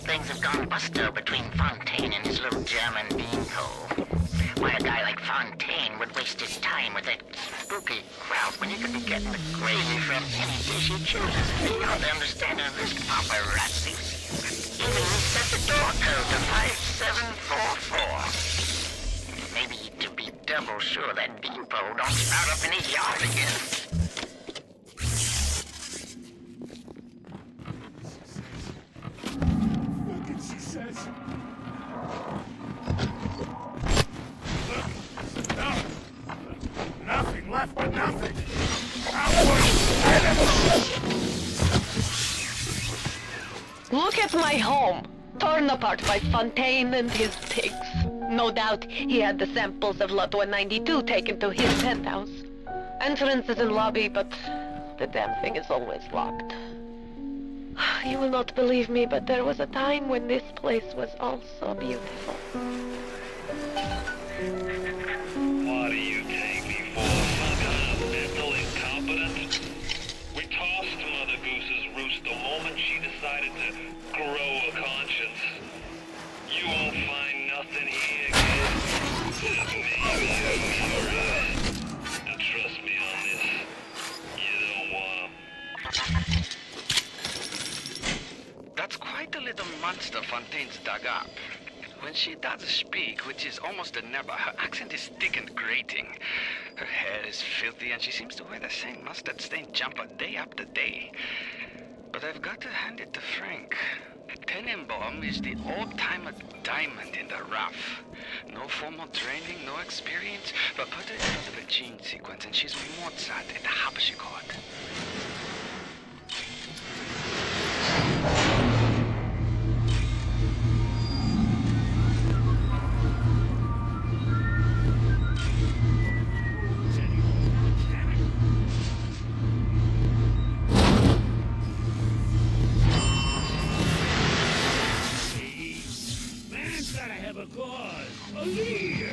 Things have gone busto between Fontaine and his little German beanpole. Why a guy like Fontaine would waste his time with that spooky crowd when he could be getting the gravy from any dish he chooses beyond the understanding of this paparazzi. Even reset the door code to 5744. Maybe to be double sure that beanpole don't sprout up in his yard again. Look at my home, torn apart by Fontaine and his pigs. No doubt he had the samples of Lot 192 taken to his penthouse. Entrance is in lobby, but the damn thing is always locked. You will not believe me, but there was a time when this place was also beautiful. What do you take me for? Some kind of mental incompetent? We tossed Mother Goose's roost the moment she decided to grow a conscience. You won't find nothing here, kid. Just maybe a mirror. And trust me on this, you don't want 'em. That's quite a little monster Fontaine's dug up. When she does speak, which is almost never, her accent is thick and grating. Her hair is filthy, and she seems to wear the same mustard-stained jumper day after day. But I've got to hand it to Frank. Tenenbaum is the old-timer diamond in the rough. No formal training, no experience, but put her in front of a gene sequence, and she's Mozart at the harpsichord. Man's gotta have a cause, a leader.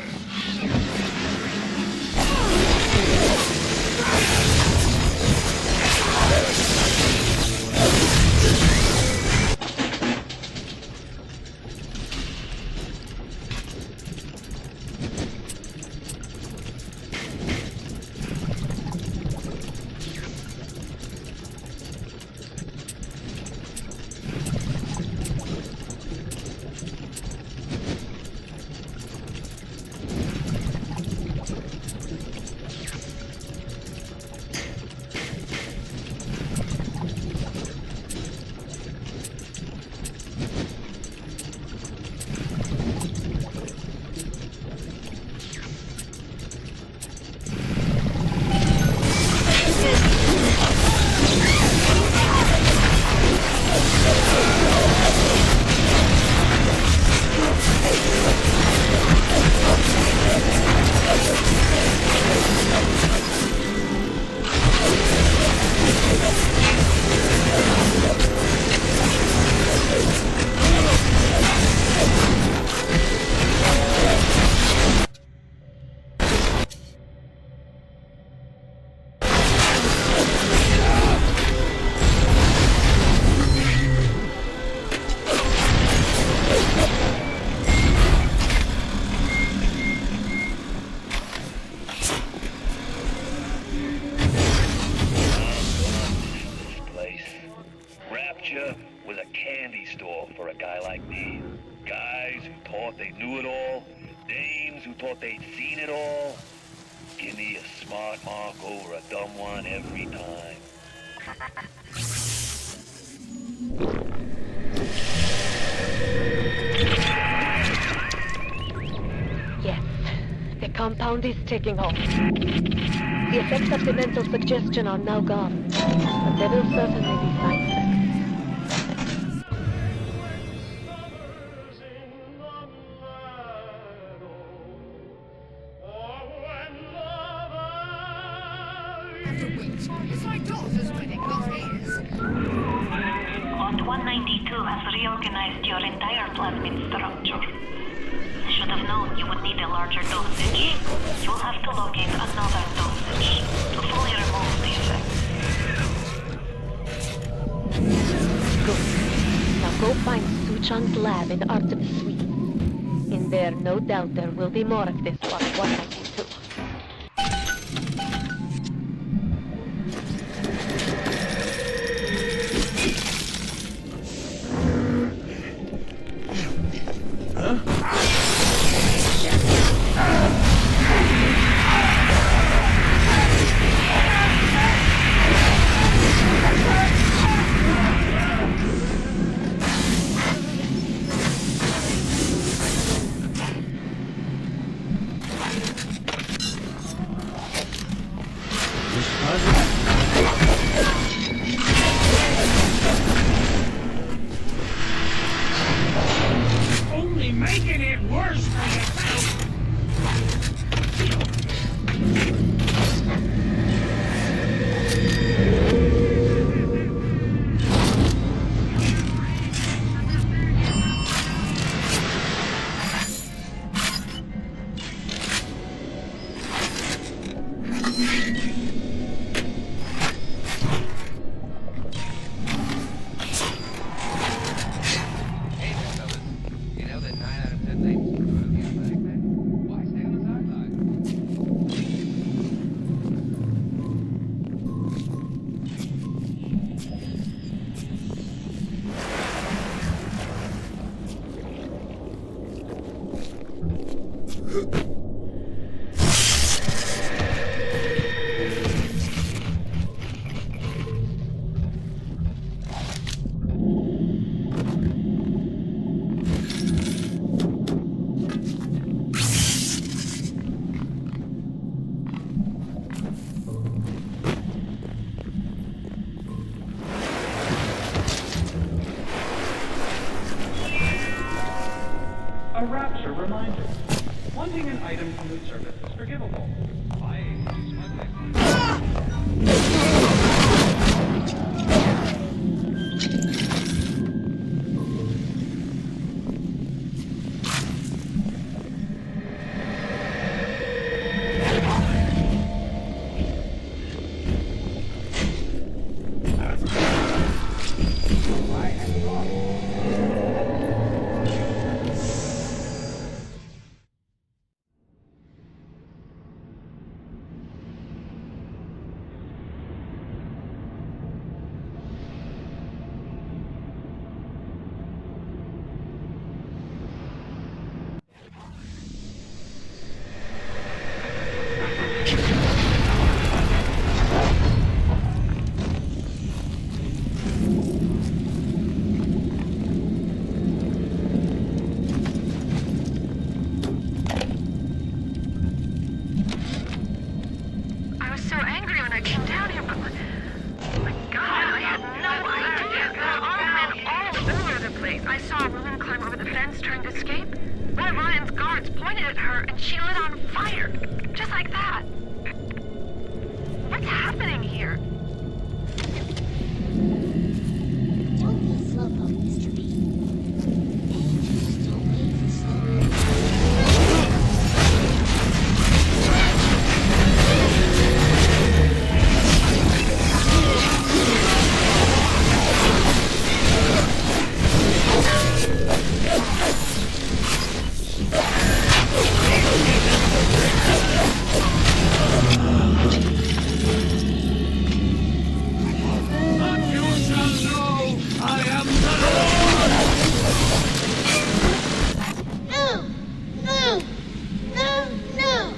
Rapture was a candy store for a guy like me. Guys who thought they knew it all, dames who thought they'd seen it all. Give me a smart mark over a dumb one every time. Yes, the compound is taking hold. The effects of the mental suggestion are now gone, but there will certainly be side effects. It's my daughter's wedding, not his. Lot 192 has reorganized your entire plasmid structure. I should have known you would need a larger dosage. You'll have to locate another dosage to fully remove the effects. Good. Now go find Suchong's lab in Artem's suite. In there, no doubt there will be more of this Lot 192. worse for yourself. A rapture reminder. Wanting an item from the service is forgivable. Buying I was so angry when I came down here, but my God, I had no idea. There were men all over the place. I saw a woman climb over the fence trying to escape. One of Ryan's guards pointed at her and she lit on fire. Just like that. What's happening here? Don't be a slowpoke, Mr. B. Angels don't wait for slowpokes. No! No! No! No!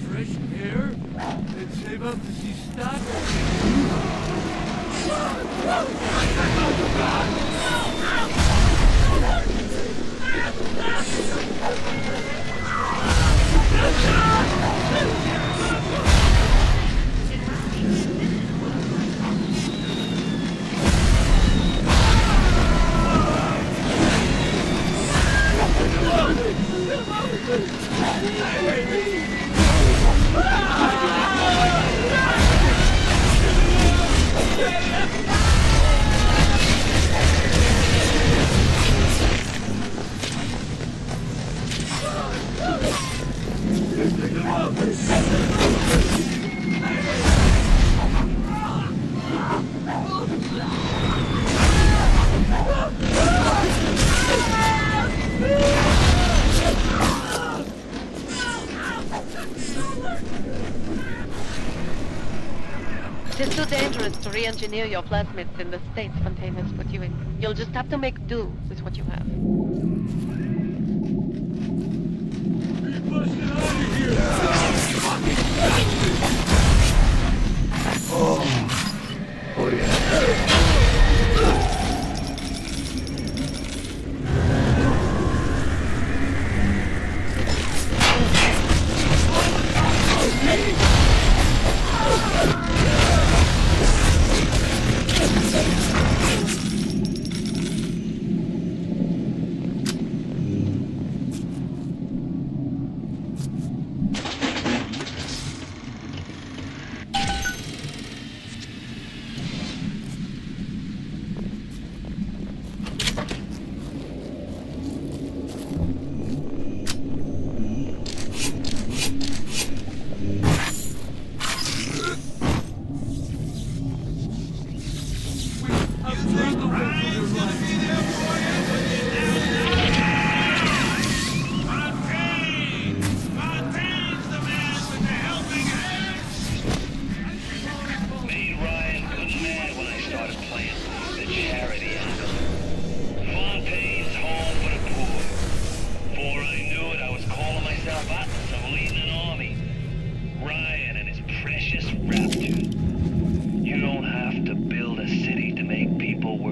Fresh air? And save up to see stock? It's too dangerous to re-engineer your plasmids in the state Fontaine has put you in. You'll just have to make do with what you have. Oh yeah.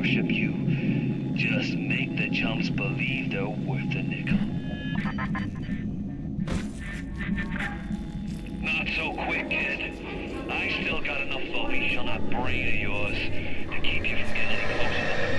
worship you. Just make the chumps believe they're worth a nickel. Not so quick, kid. I still got enough lovish on that brain of yours to keep you from getting any closer than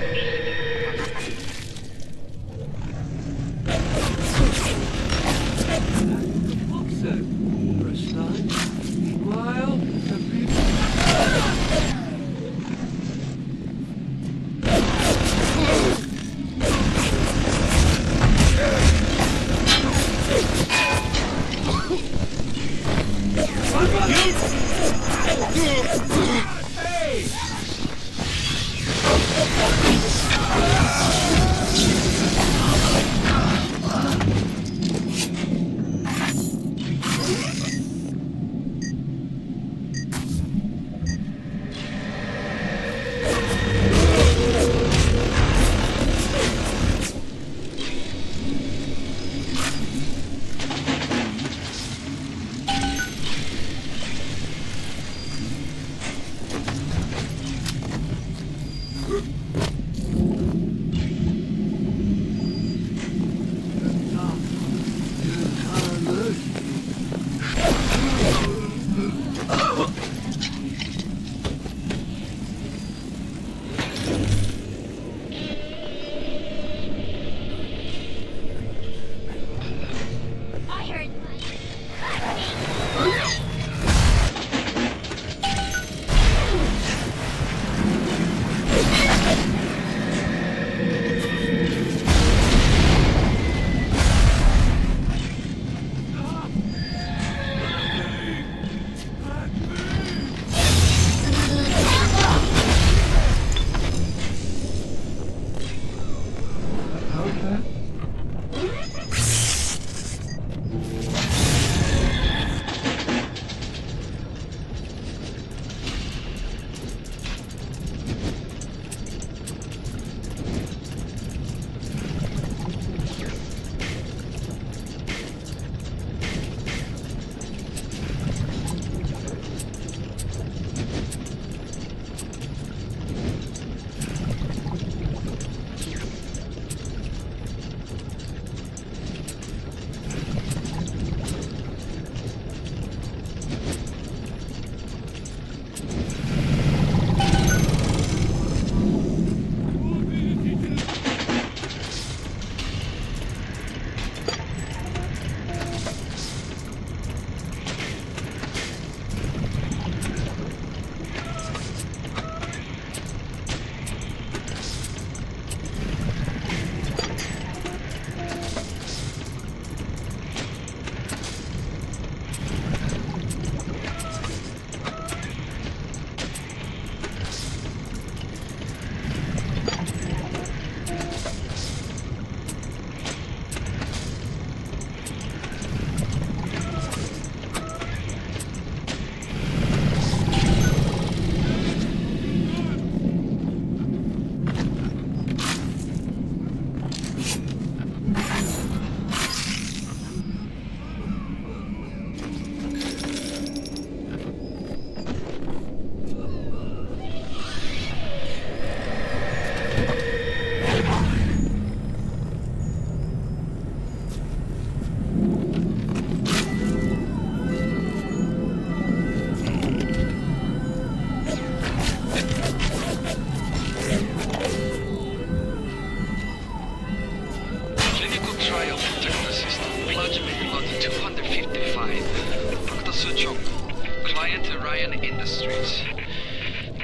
Industries.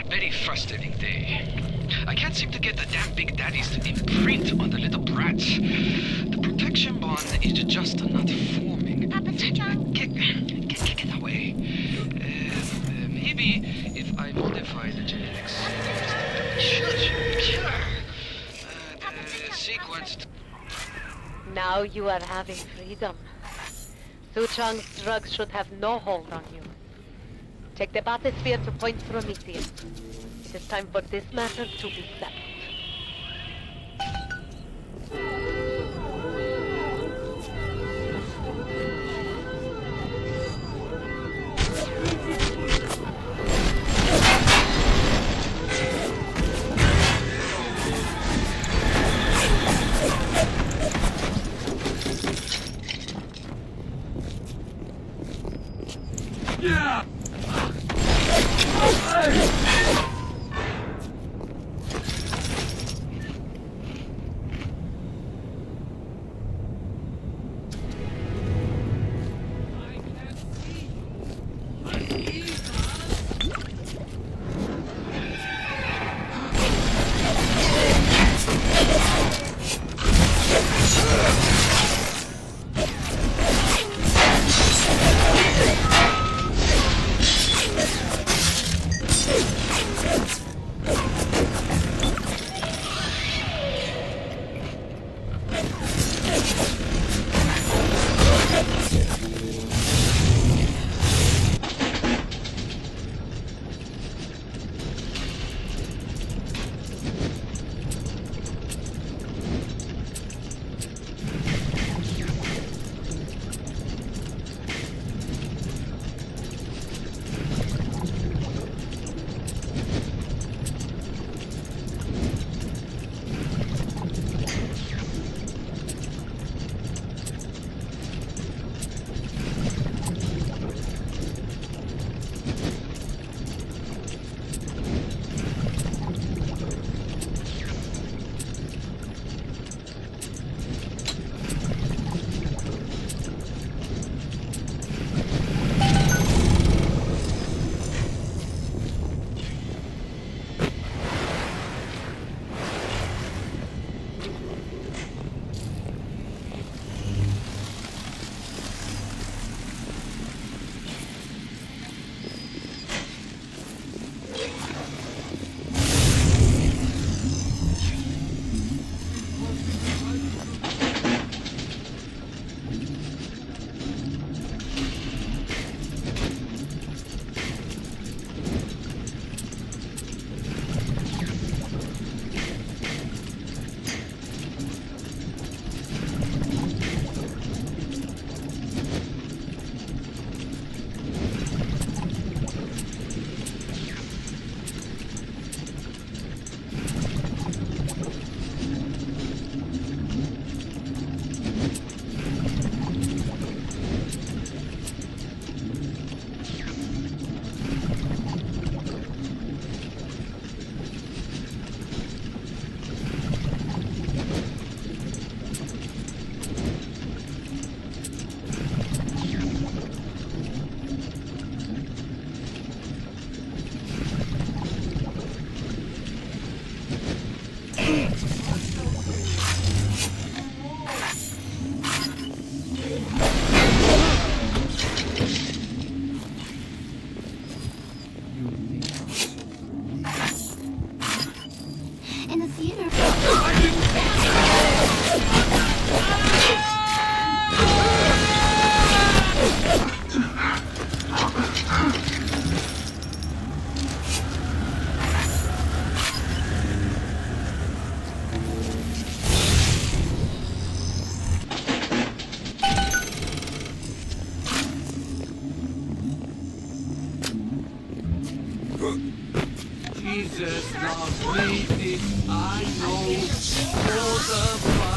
Very frustrating day. I can't seem to get the damn big daddies to imprint on the little brats. The protection bond is just not forming. Get away. Maybe if I modify the genetics. The sequence. Now you are having freedom. Su Chang's drugs should have no hold on you. Take the bathysphere to Point Prometheus. It is time for this matter to be settled. Jesus loves me, this I know, for the fight.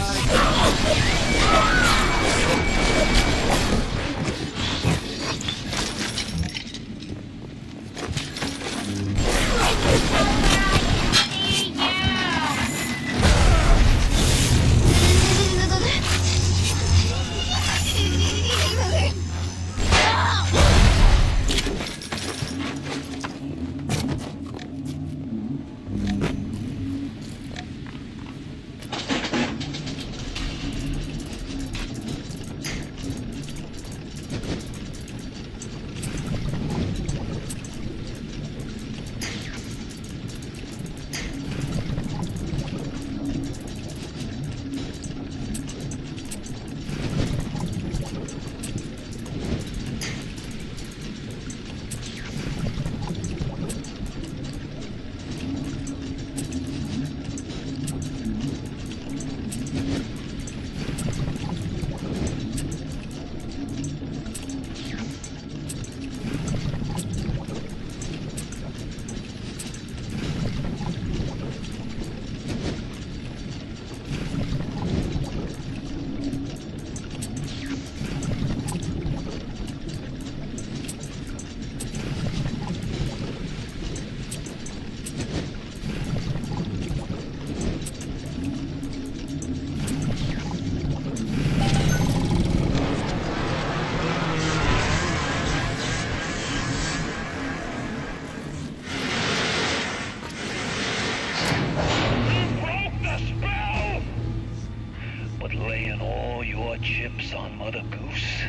Laying all your chips on Mother Goose.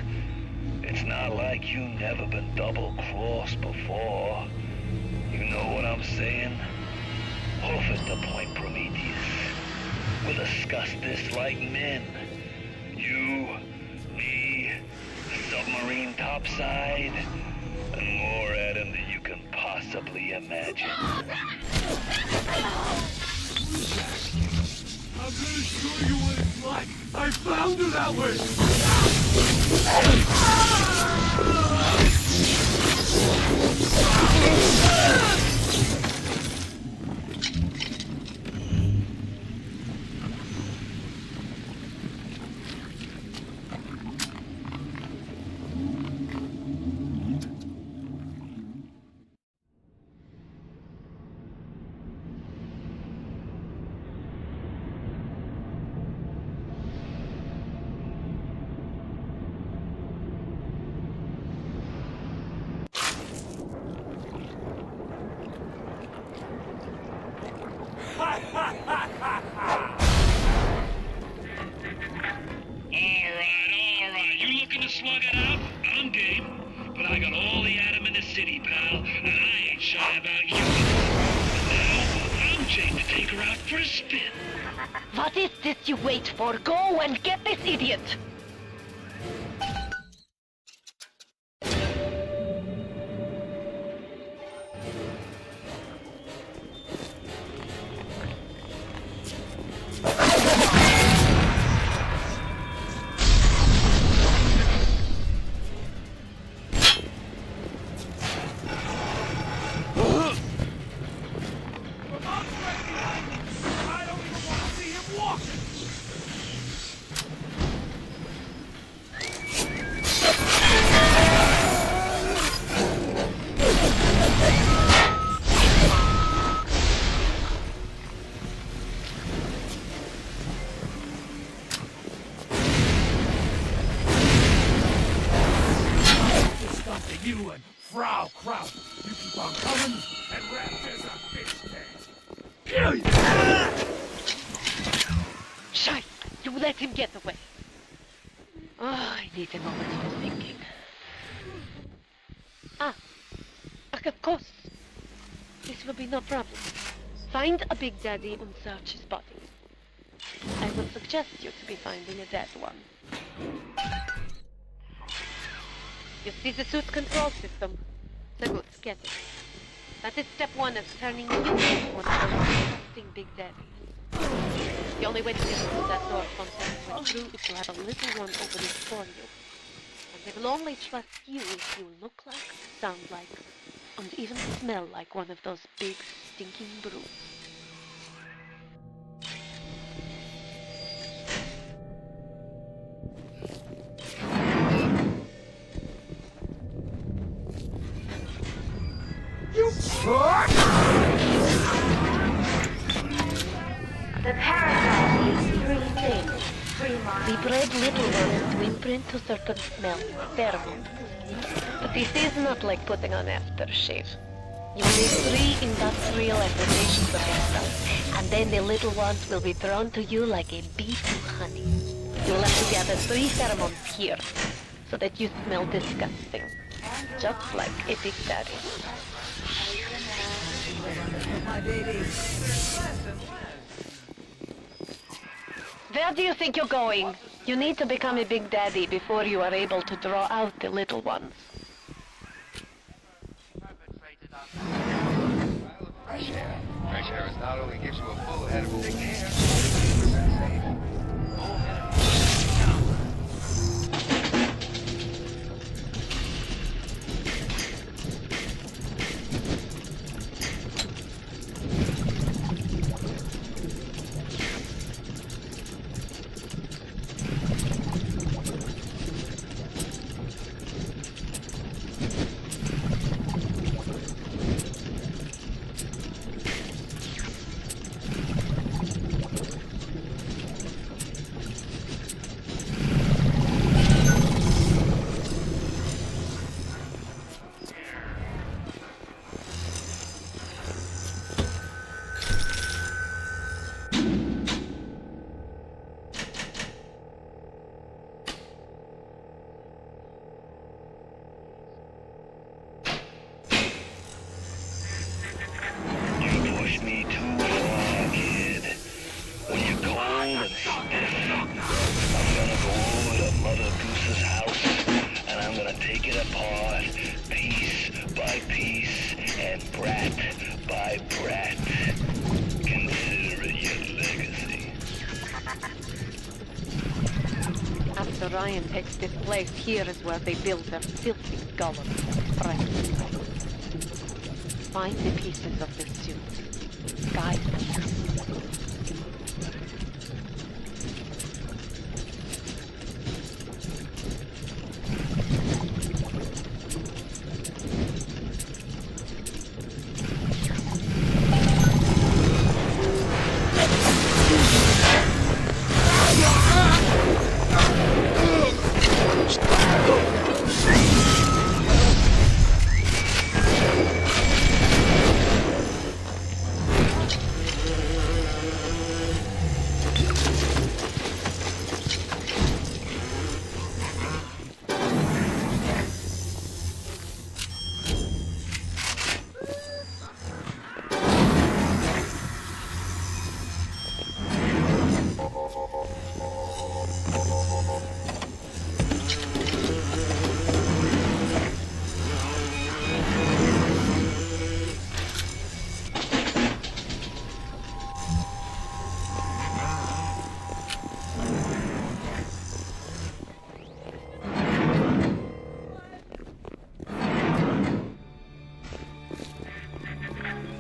It's not like you never been double-crossed before. You know what I'm saying? Hoof at the point, Prometheus. We'll discuss this like men. You, me, submarine topside, and more at him than you can possibly imagine. I'm gonna show you what it's like. I found her that way. Alright. You looking to slug it out? I'm game. But I got all the Adam in the city, pal, and I ain't shy about you. And now, I'm chained to take her out for a spin. What is this you wait for? Go and get this idiot! You and Frau Kraut, you keep on coming and wrapped as a fish tank. Kill you! Scheiße! You let him get away. Oh, I need a moment for thinking. Of course. This will be no problem. Find a Big Daddy and search his body. I would suggest you to be finding a dead one. You see the suit control system? So good, get it. That is step one of turning you into one of those disgusting Big Daddies. The only way to get through that door Fontaine went through is to have a little one open it for you. And they will only trust you if you look like, sound like, and even smell like one of those big, stinking brutes. You fuck! The parasite is three things. We bred little ones to imprint to certain smells, pheromones. But this is not like putting on aftershave. You will need 3 industrial applications of yourself, and then the little ones will be drawn to you like a bee to honey. You will have to gather 3 pheromones here, so that you smell disgusting, just like a big daddy. Where do you think you're going? You need to become a big daddy before you are able to draw out the little ones. Fresh air. Fresh air is not only gives you a full head of thick hair, it's safe. After Ryan takes this place, here is where they build their filthy golems. Right. Find the pieces of the suit. Guide them.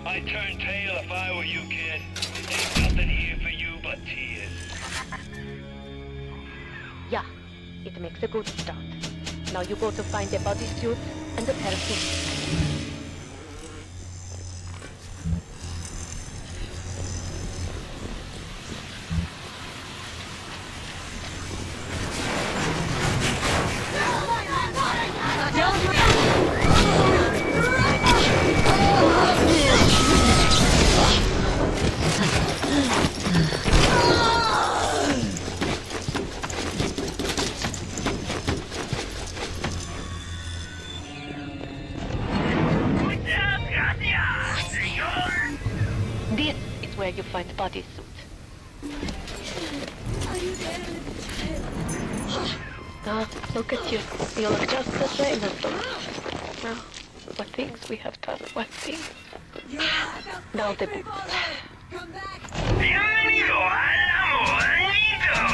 I'd turn tail if I were you, kid. Ain't nothing here for you but tears. Yeah, it makes a good start. Now you go to find a bodysuit and a parachute. This is where you find bodysuit. Ah, look at you. You look just the same as them. Well, what things we have done, what things. Now the boots. Bienvenido al amor nido.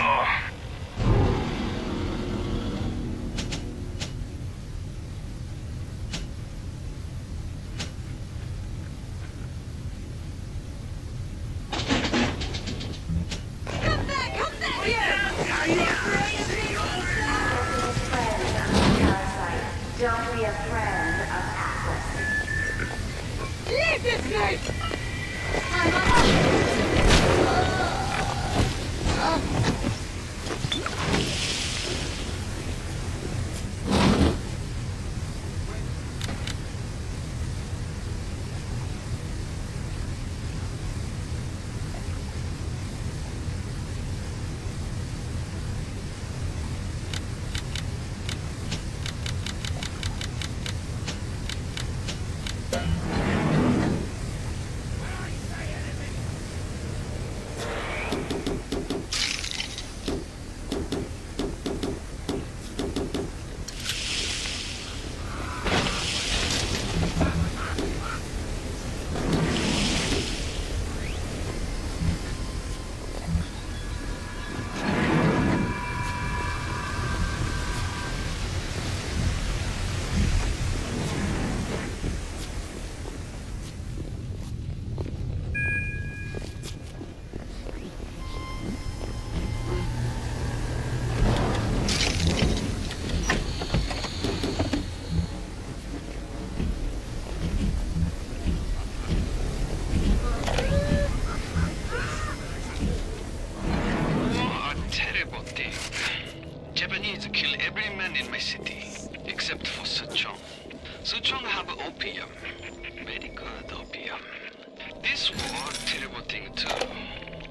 This war, terrible thing too,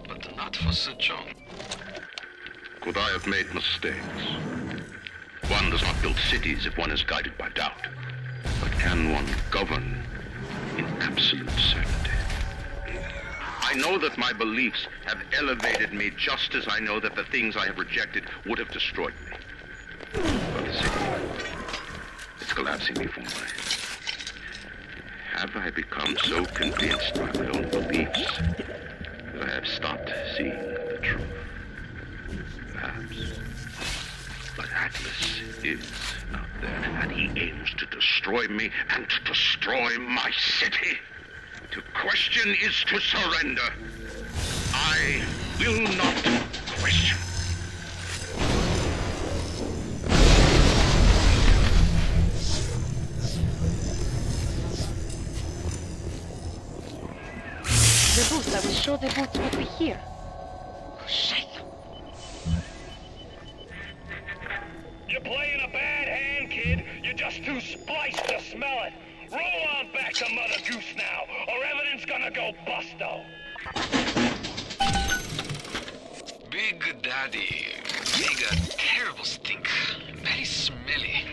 but not for Sejong. Could I have made mistakes? One does not build cities if one is guided by doubt. But can one govern in absolute certainty? I know that my beliefs have elevated me just as I know that the things I have rejected would have destroyed me. But the city, it's collapsing before my eyes. Have I become so convinced by my own beliefs that I have stopped seeing the truth? Perhaps. But Atlas is out there, and he aims to destroy me and to destroy my city. To question is to surrender. I will not question. The boots, I was sure the boots would be here. Oh, shit. You're playing a bad hand, kid. You're just too spliced to smell it. Roll on back to Mother Goose now, or everything's gonna go busto. Big Daddy made a terrible stink. Very smelly.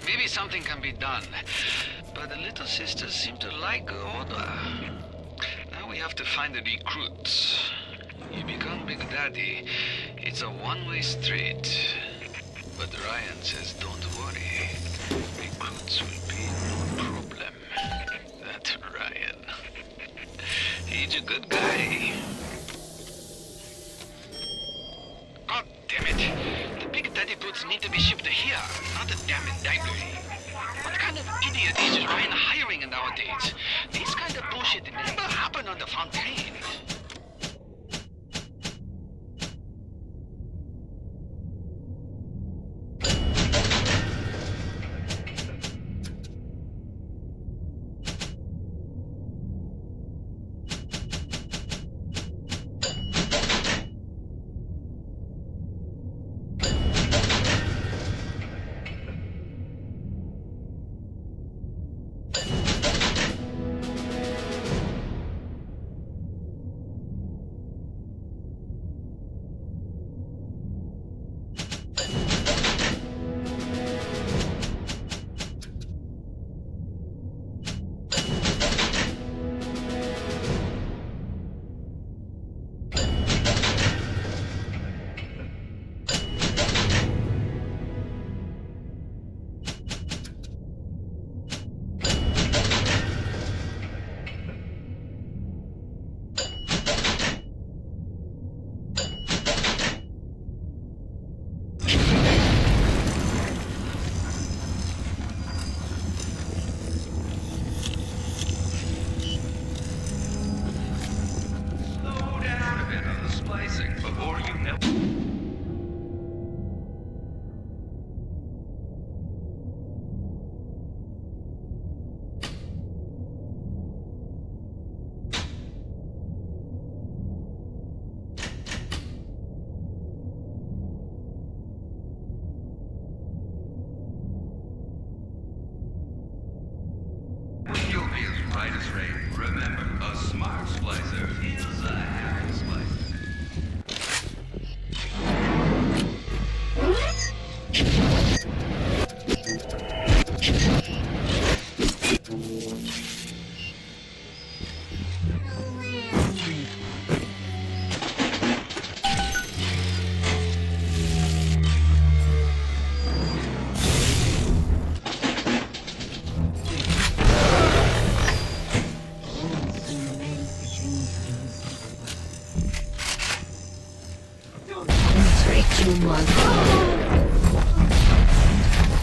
Maybe something can be done. But the little sisters seem to like the order. Now we have to find the recruits. You become Big Daddy. It's a one-way street. But Ryan says don't worry. Recruits will be no problem. That Ryan. He's a good guy. God damn it. The Big Daddy boots need to be shipped here, not the damn library. What kind of idiot is Ryan hiring nowadays? This kind of bullshit never happened on the Fontaine. Remember, a smart splicer is a happy splicer.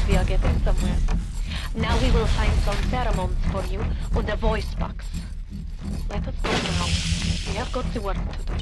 We are getting somewhere. Now we will find some pheromones for you and a voice box. Let us go now. We have got the work to do.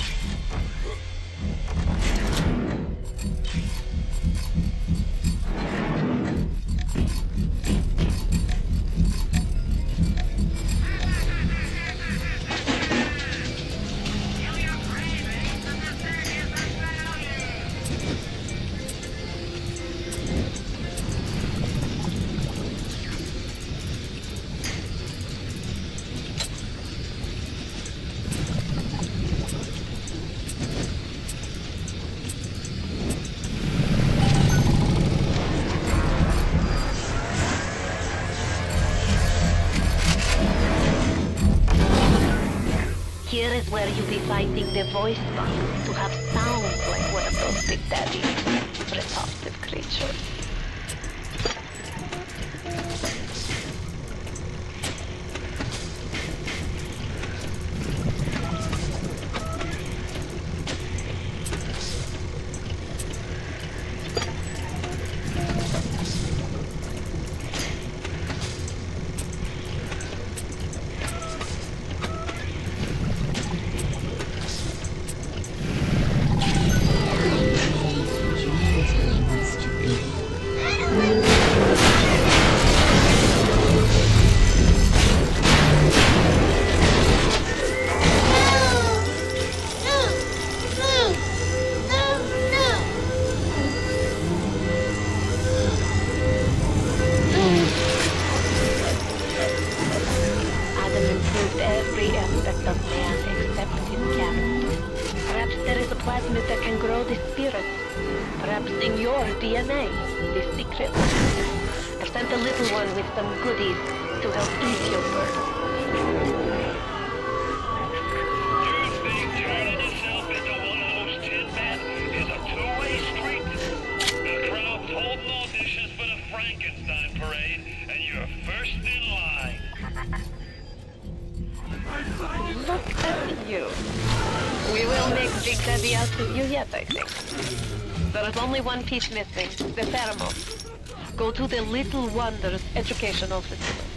Here is where you be fighting the voice box to have sounds like one of those Big Daddy repulsive creatures. DNA, the secret. I've sent a little one with some goodies to help ease your burden. You think turning yourself into one of those tin men is a two-way street? The crowd's holding auditions for the Frankenstein parade, and you're first in line. Look at you. We will make Big Daddy out of you yet, I think. There is only one piece missing, the pheromone. Go to the Little Wonders Educational Facility.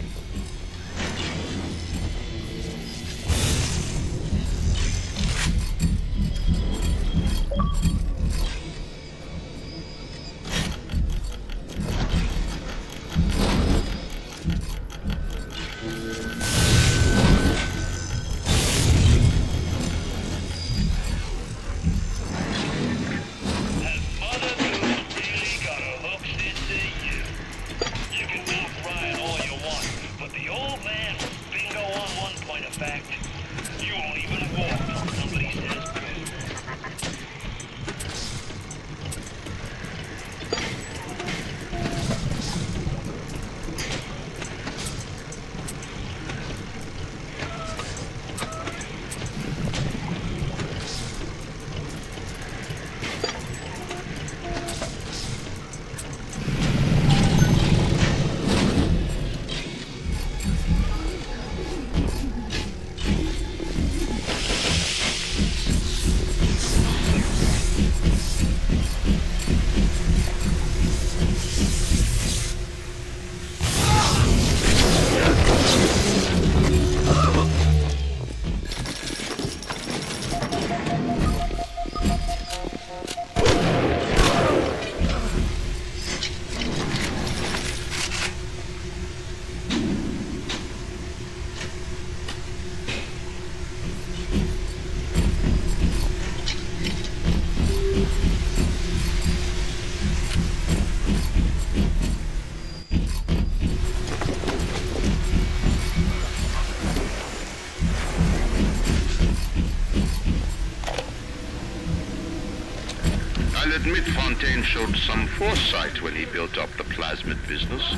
I'll admit Fontaine showed some foresight when he built up the plasmid business,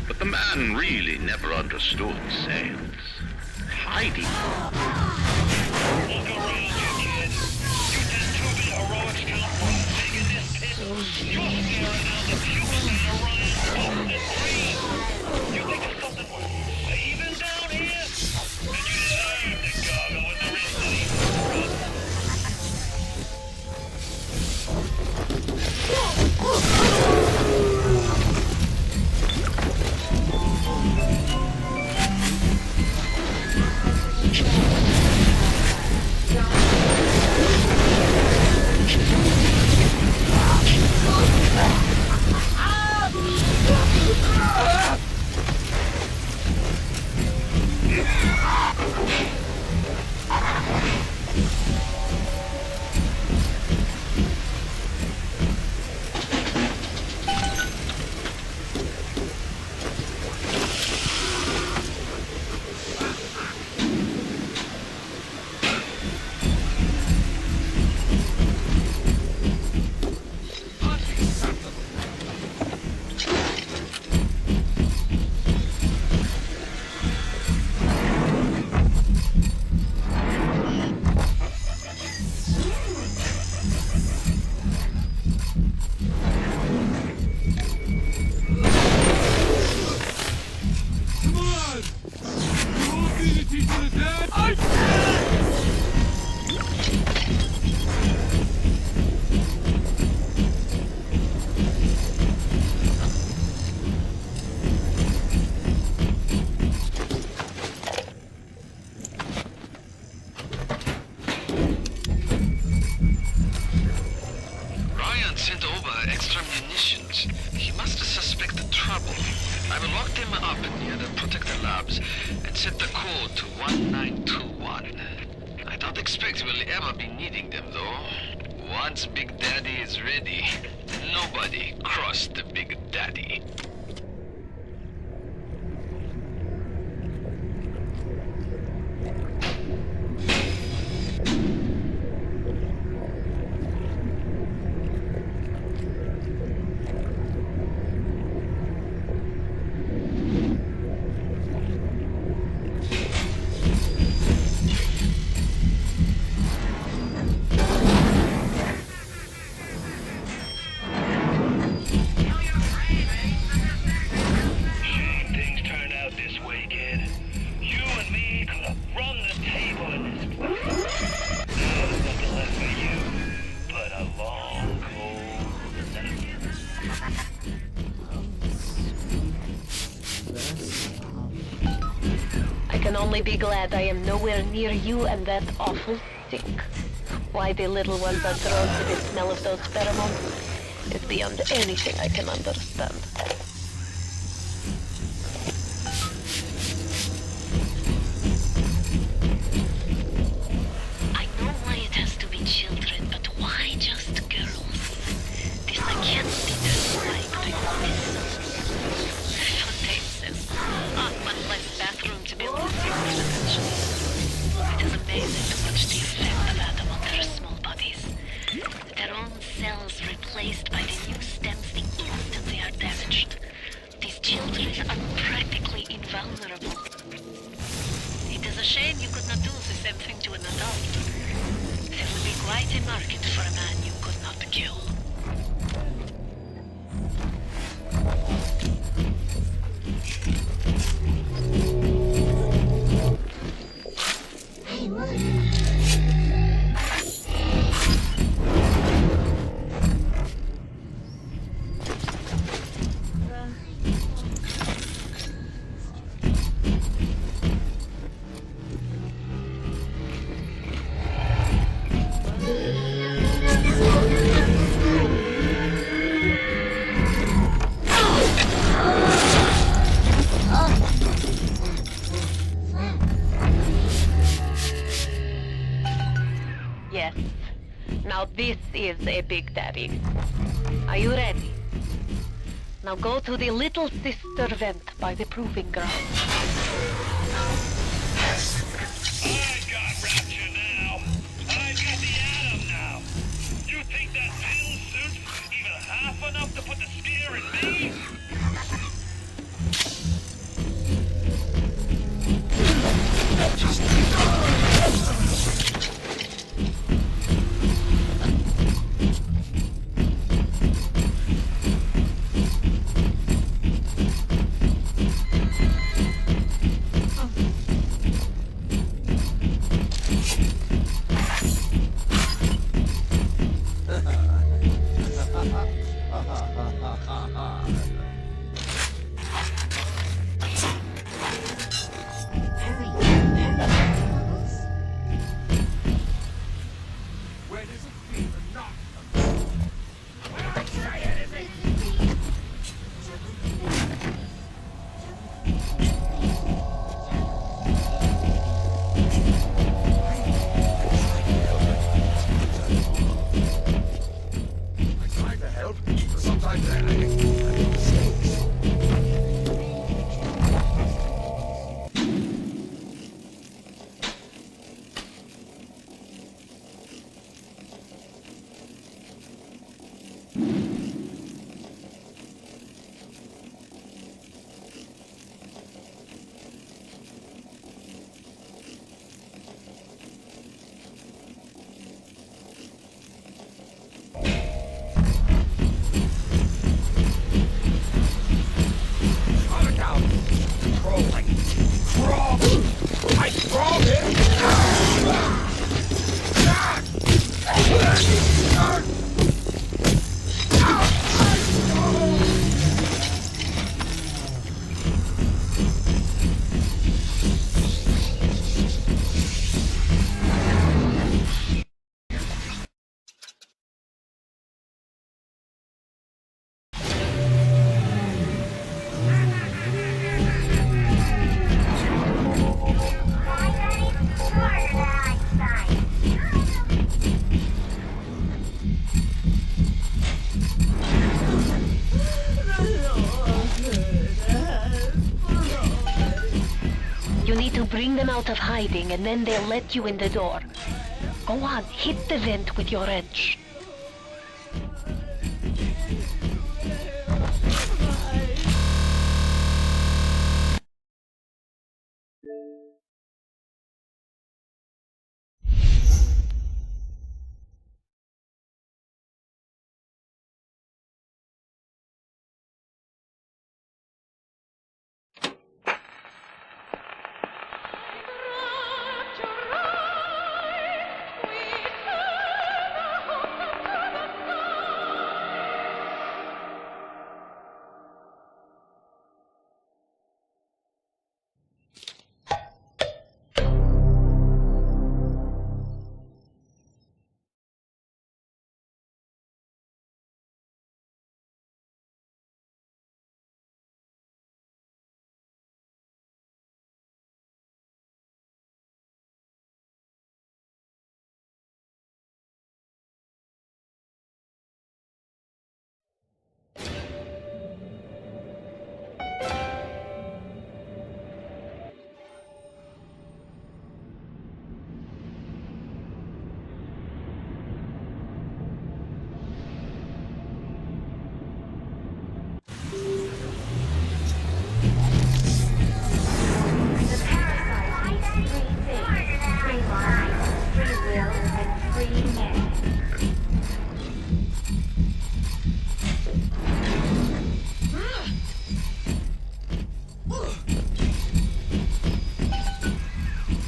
but the man really never understood sales. Hiding. Look around you, kid. You did too many heroics count for taking this piss. You're staring down the pupils in Orion's Boston Green. You think there's something worth saving down here? And you deserve to gargle with the rest of these scrubs. Ryan sent over extra munitions. He must have suspected trouble. I've locked him up near the protector labs and set the code to 1921. I don't expect we'll ever be needing them, though. Once Big Daddy is ready, nobody cross the Big Daddy. Only be glad I am nowhere near you and that awful stink. Why the little ones are drawn to the smell of those pheromones is beyond anything I can understand. I know why it has to be children, but why just girls? This I can't be described. I want this. Fontaine says, one less bathroom to build this intervention. It is amazing to watch the effect of Adam on their small bodies. Their own cells replaced by the new stems the instant they are damaged. These children are practically invulnerable. It is a shame you could not do the same thing to an adult. There would be quite a market for a man you could not kill. Yes. Now this is a Big Daddy. Are you ready? Now go to the little sister vent by the proving ground. I got Rapture now. I got the Atom now. You think that pill suit's even half enough to put the scare in me? out of hiding and then they'll let you in the door. Go on, hit the vent with your wrench.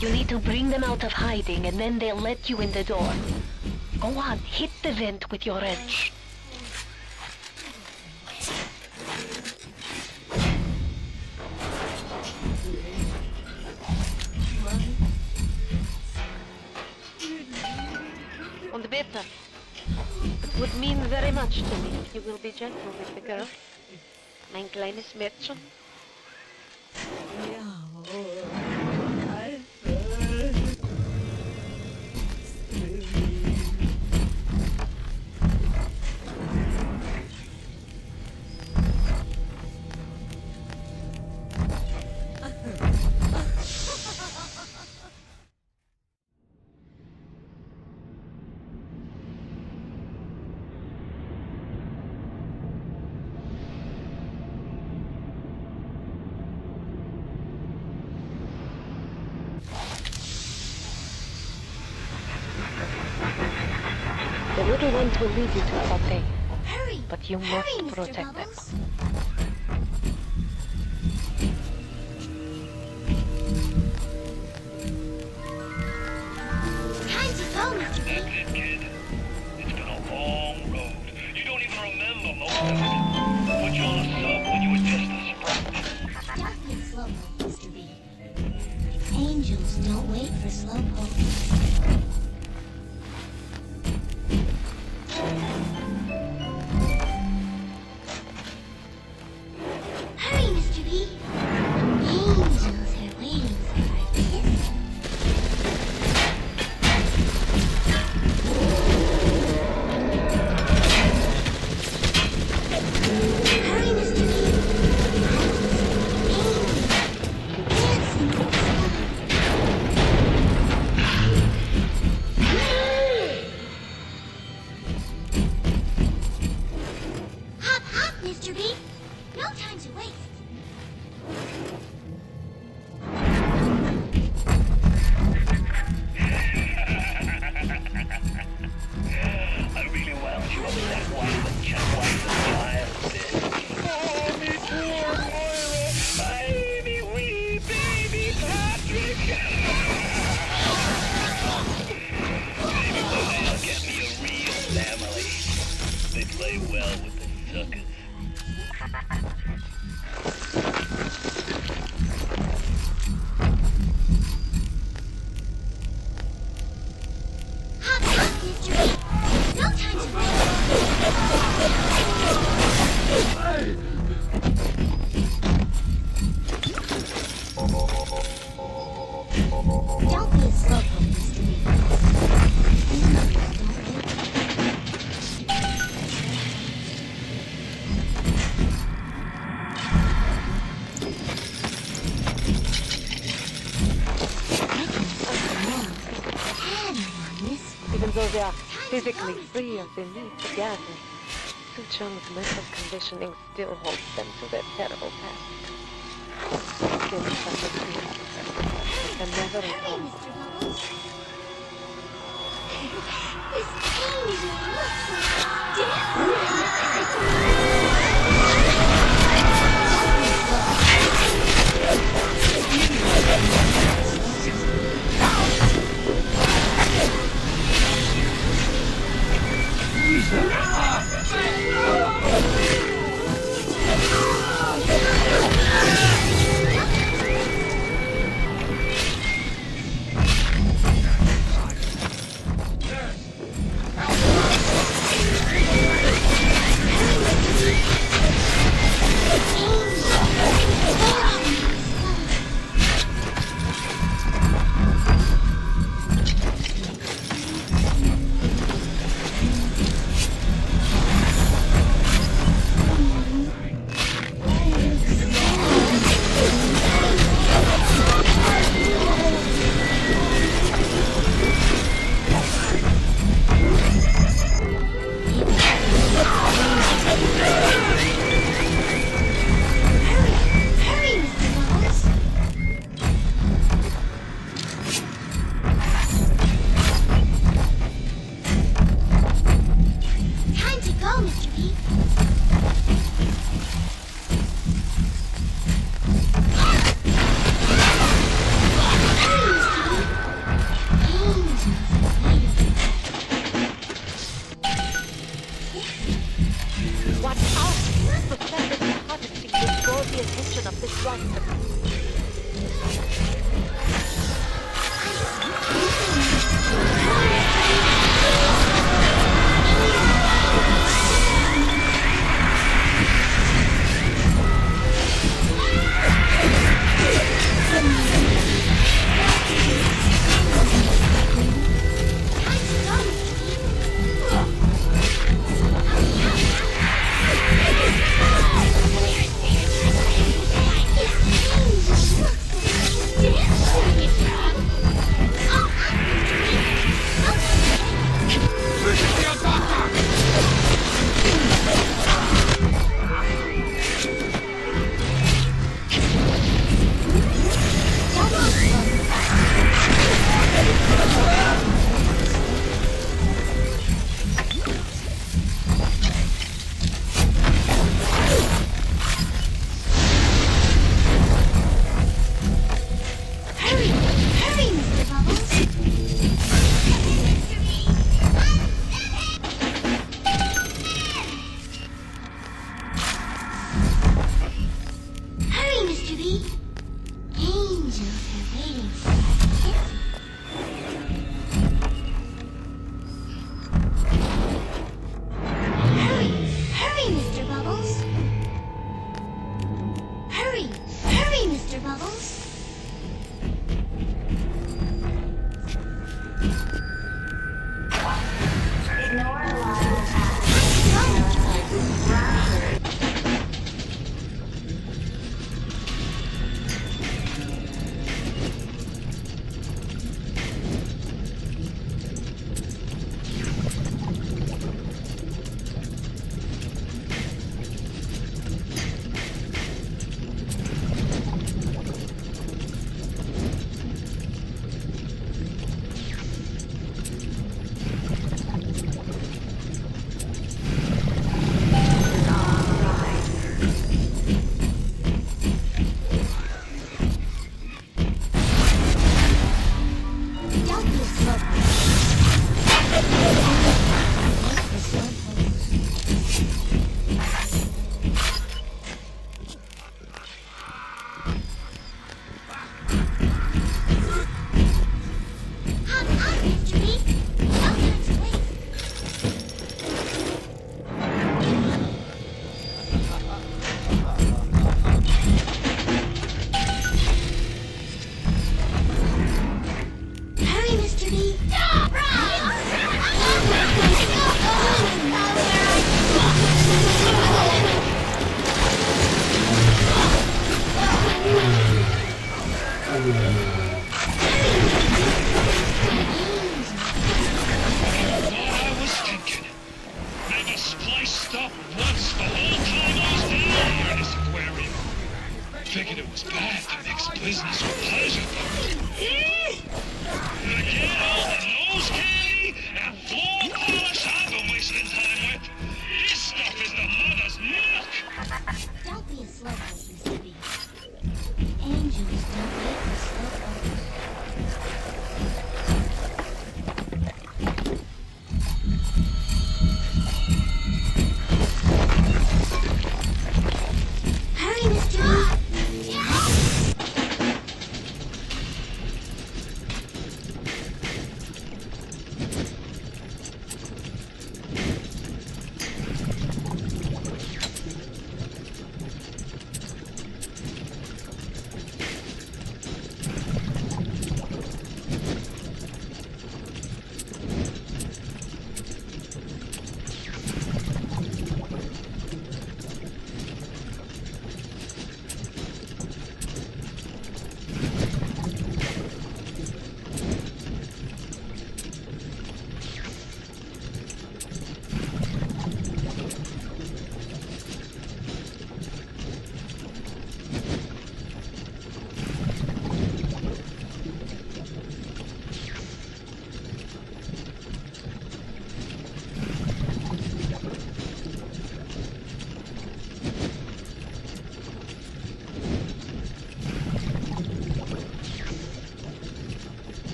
You need to bring them out of hiding and then they'll let you in the door. Go on, hit the vent with your wrench. Und bitte, it would mean very much to me if you will be gentle with the girl. Mein kleines Mädchen. The little ones will lead you to Fontaine, but you must protect them. Time to go, Mr. B. That's it, kid. It's been a long road. You don't even remember most of it. Put you on a sub when you were just a sprite. Just be slow, Mr. B. Angels don't wait for slowpoke. Although they are physically free of the need to gather, Suchung's mental conditioning still holds them to their terrible past. Still such a fear. They can never atone. This angel looks different.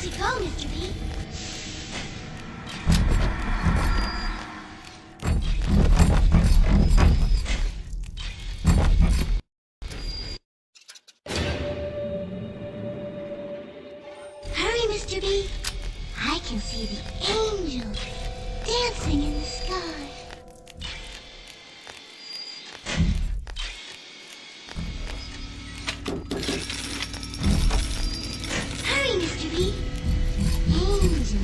to go, Mr. B. Hurry, Mr. B. I can see the angels dancing in the sky. Hurry, Mr. B. Angels are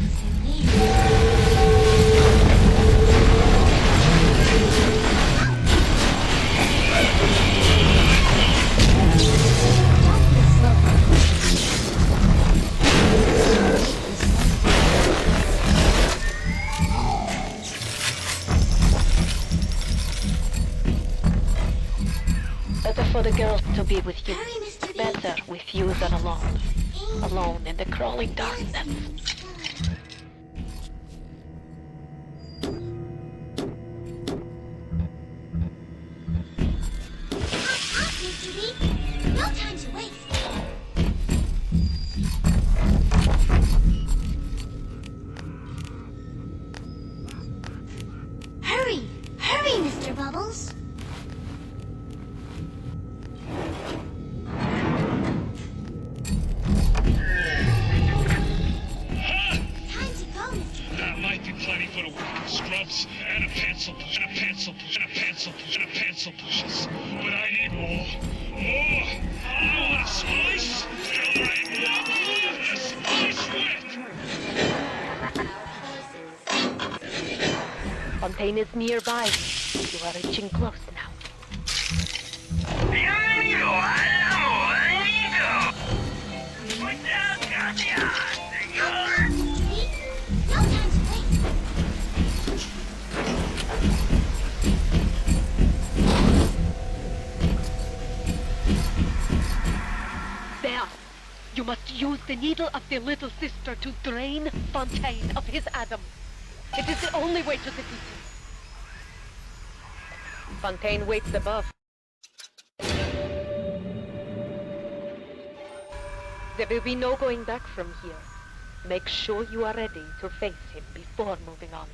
Better for the girls to be with you. Better with you than alone. Alone in the crawling darkness. Mr. B. No time to waste. Hurry! Hurry, Mr. Bubbles! That might be plenty for the scrubs and a pencil push, and a pencil push, and a pencil push, and a pencil pushes. But I need more. More! I want a slice! All right, more! A slice with! Fontaine is nearby. You are reaching close now. There! You must use the needle of the little sister to drain Fontaine of his Adam. It is the only way to defeat him. Fontaine waits above. There will be no going back from here. Make sure you are ready to face him before moving on.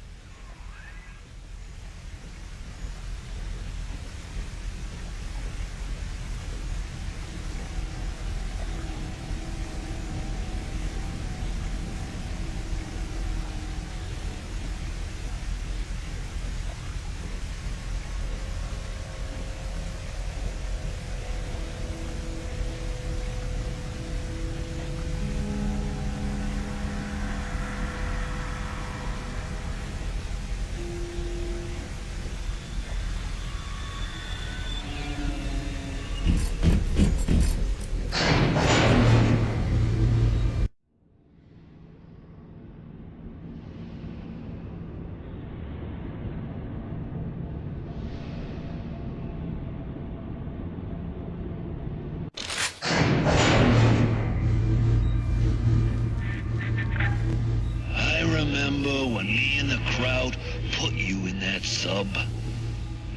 Remember when me and the crowd put you in that sub?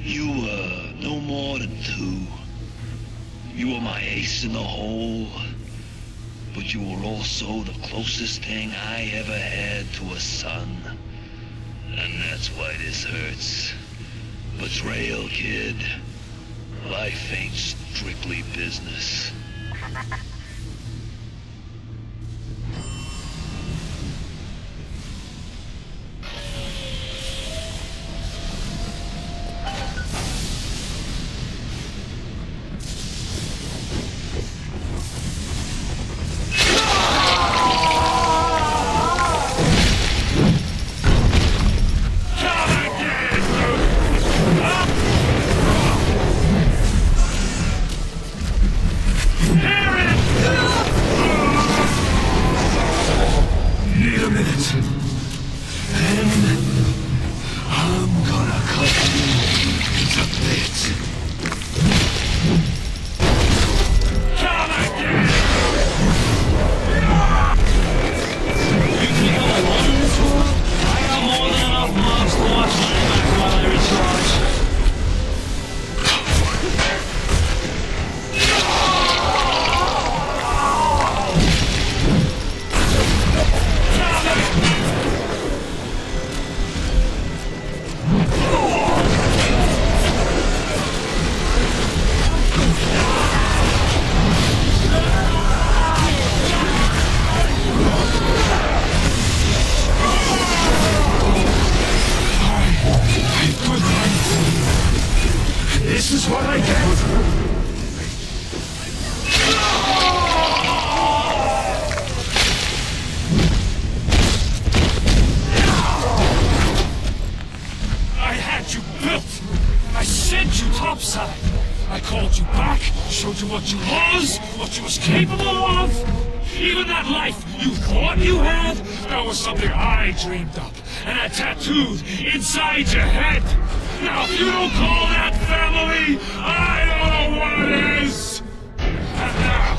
You were no more than 2. You were my ace in the hole, but you were also the closest thing I ever had to a son. And that's why this hurts. Betrayal, kid. Life ain't strictly business. got you back, showed you what you was capable of. Even that life you thought you had, that was something I dreamed up and had tattooed inside your head. Now, if you don't call that family, I don't know what it is. And now,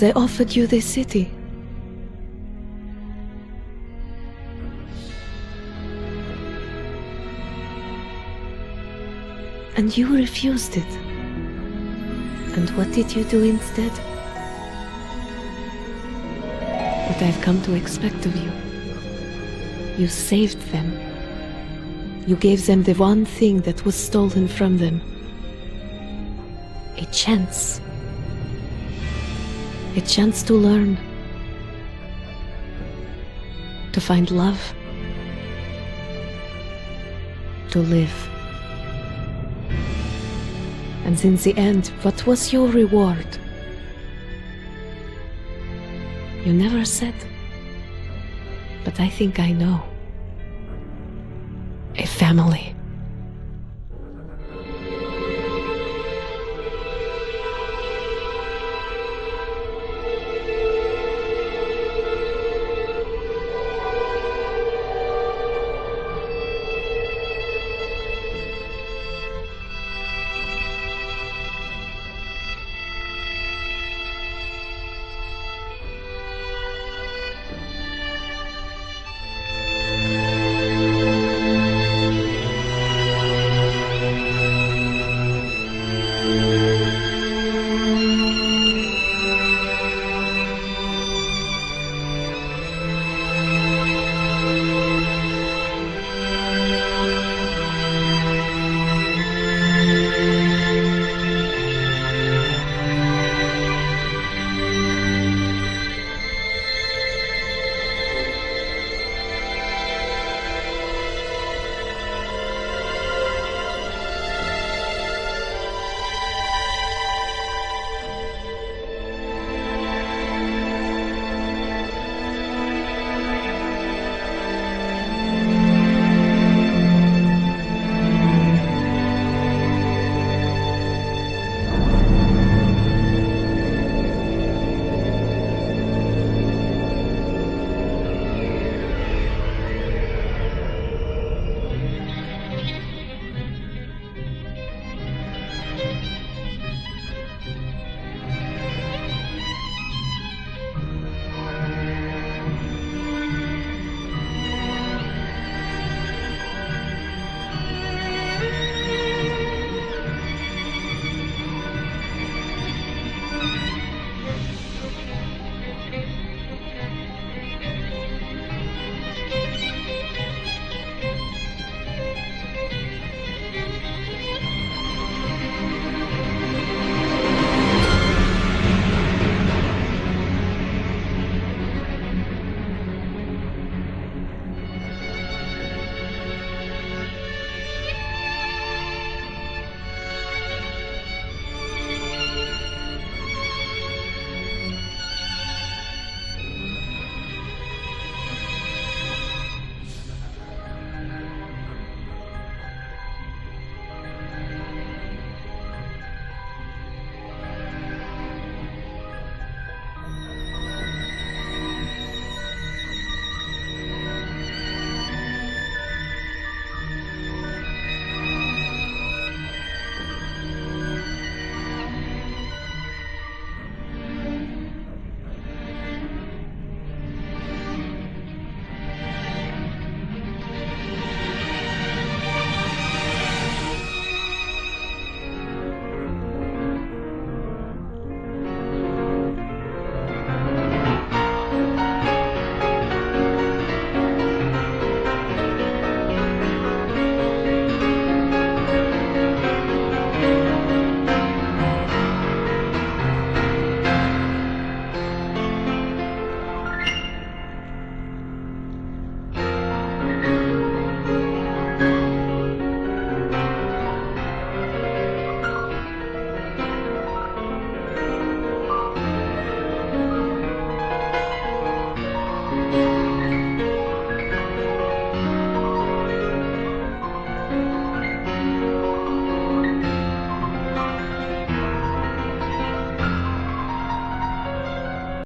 They offered you this city. And you refused it. And what did you do instead? What I've come to expect of you. You saved them. You gave them the one thing that was stolen from them. A chance. A chance to learn. To find love. To live. And in the end, what was your reward? You never said. But I think I know. A family.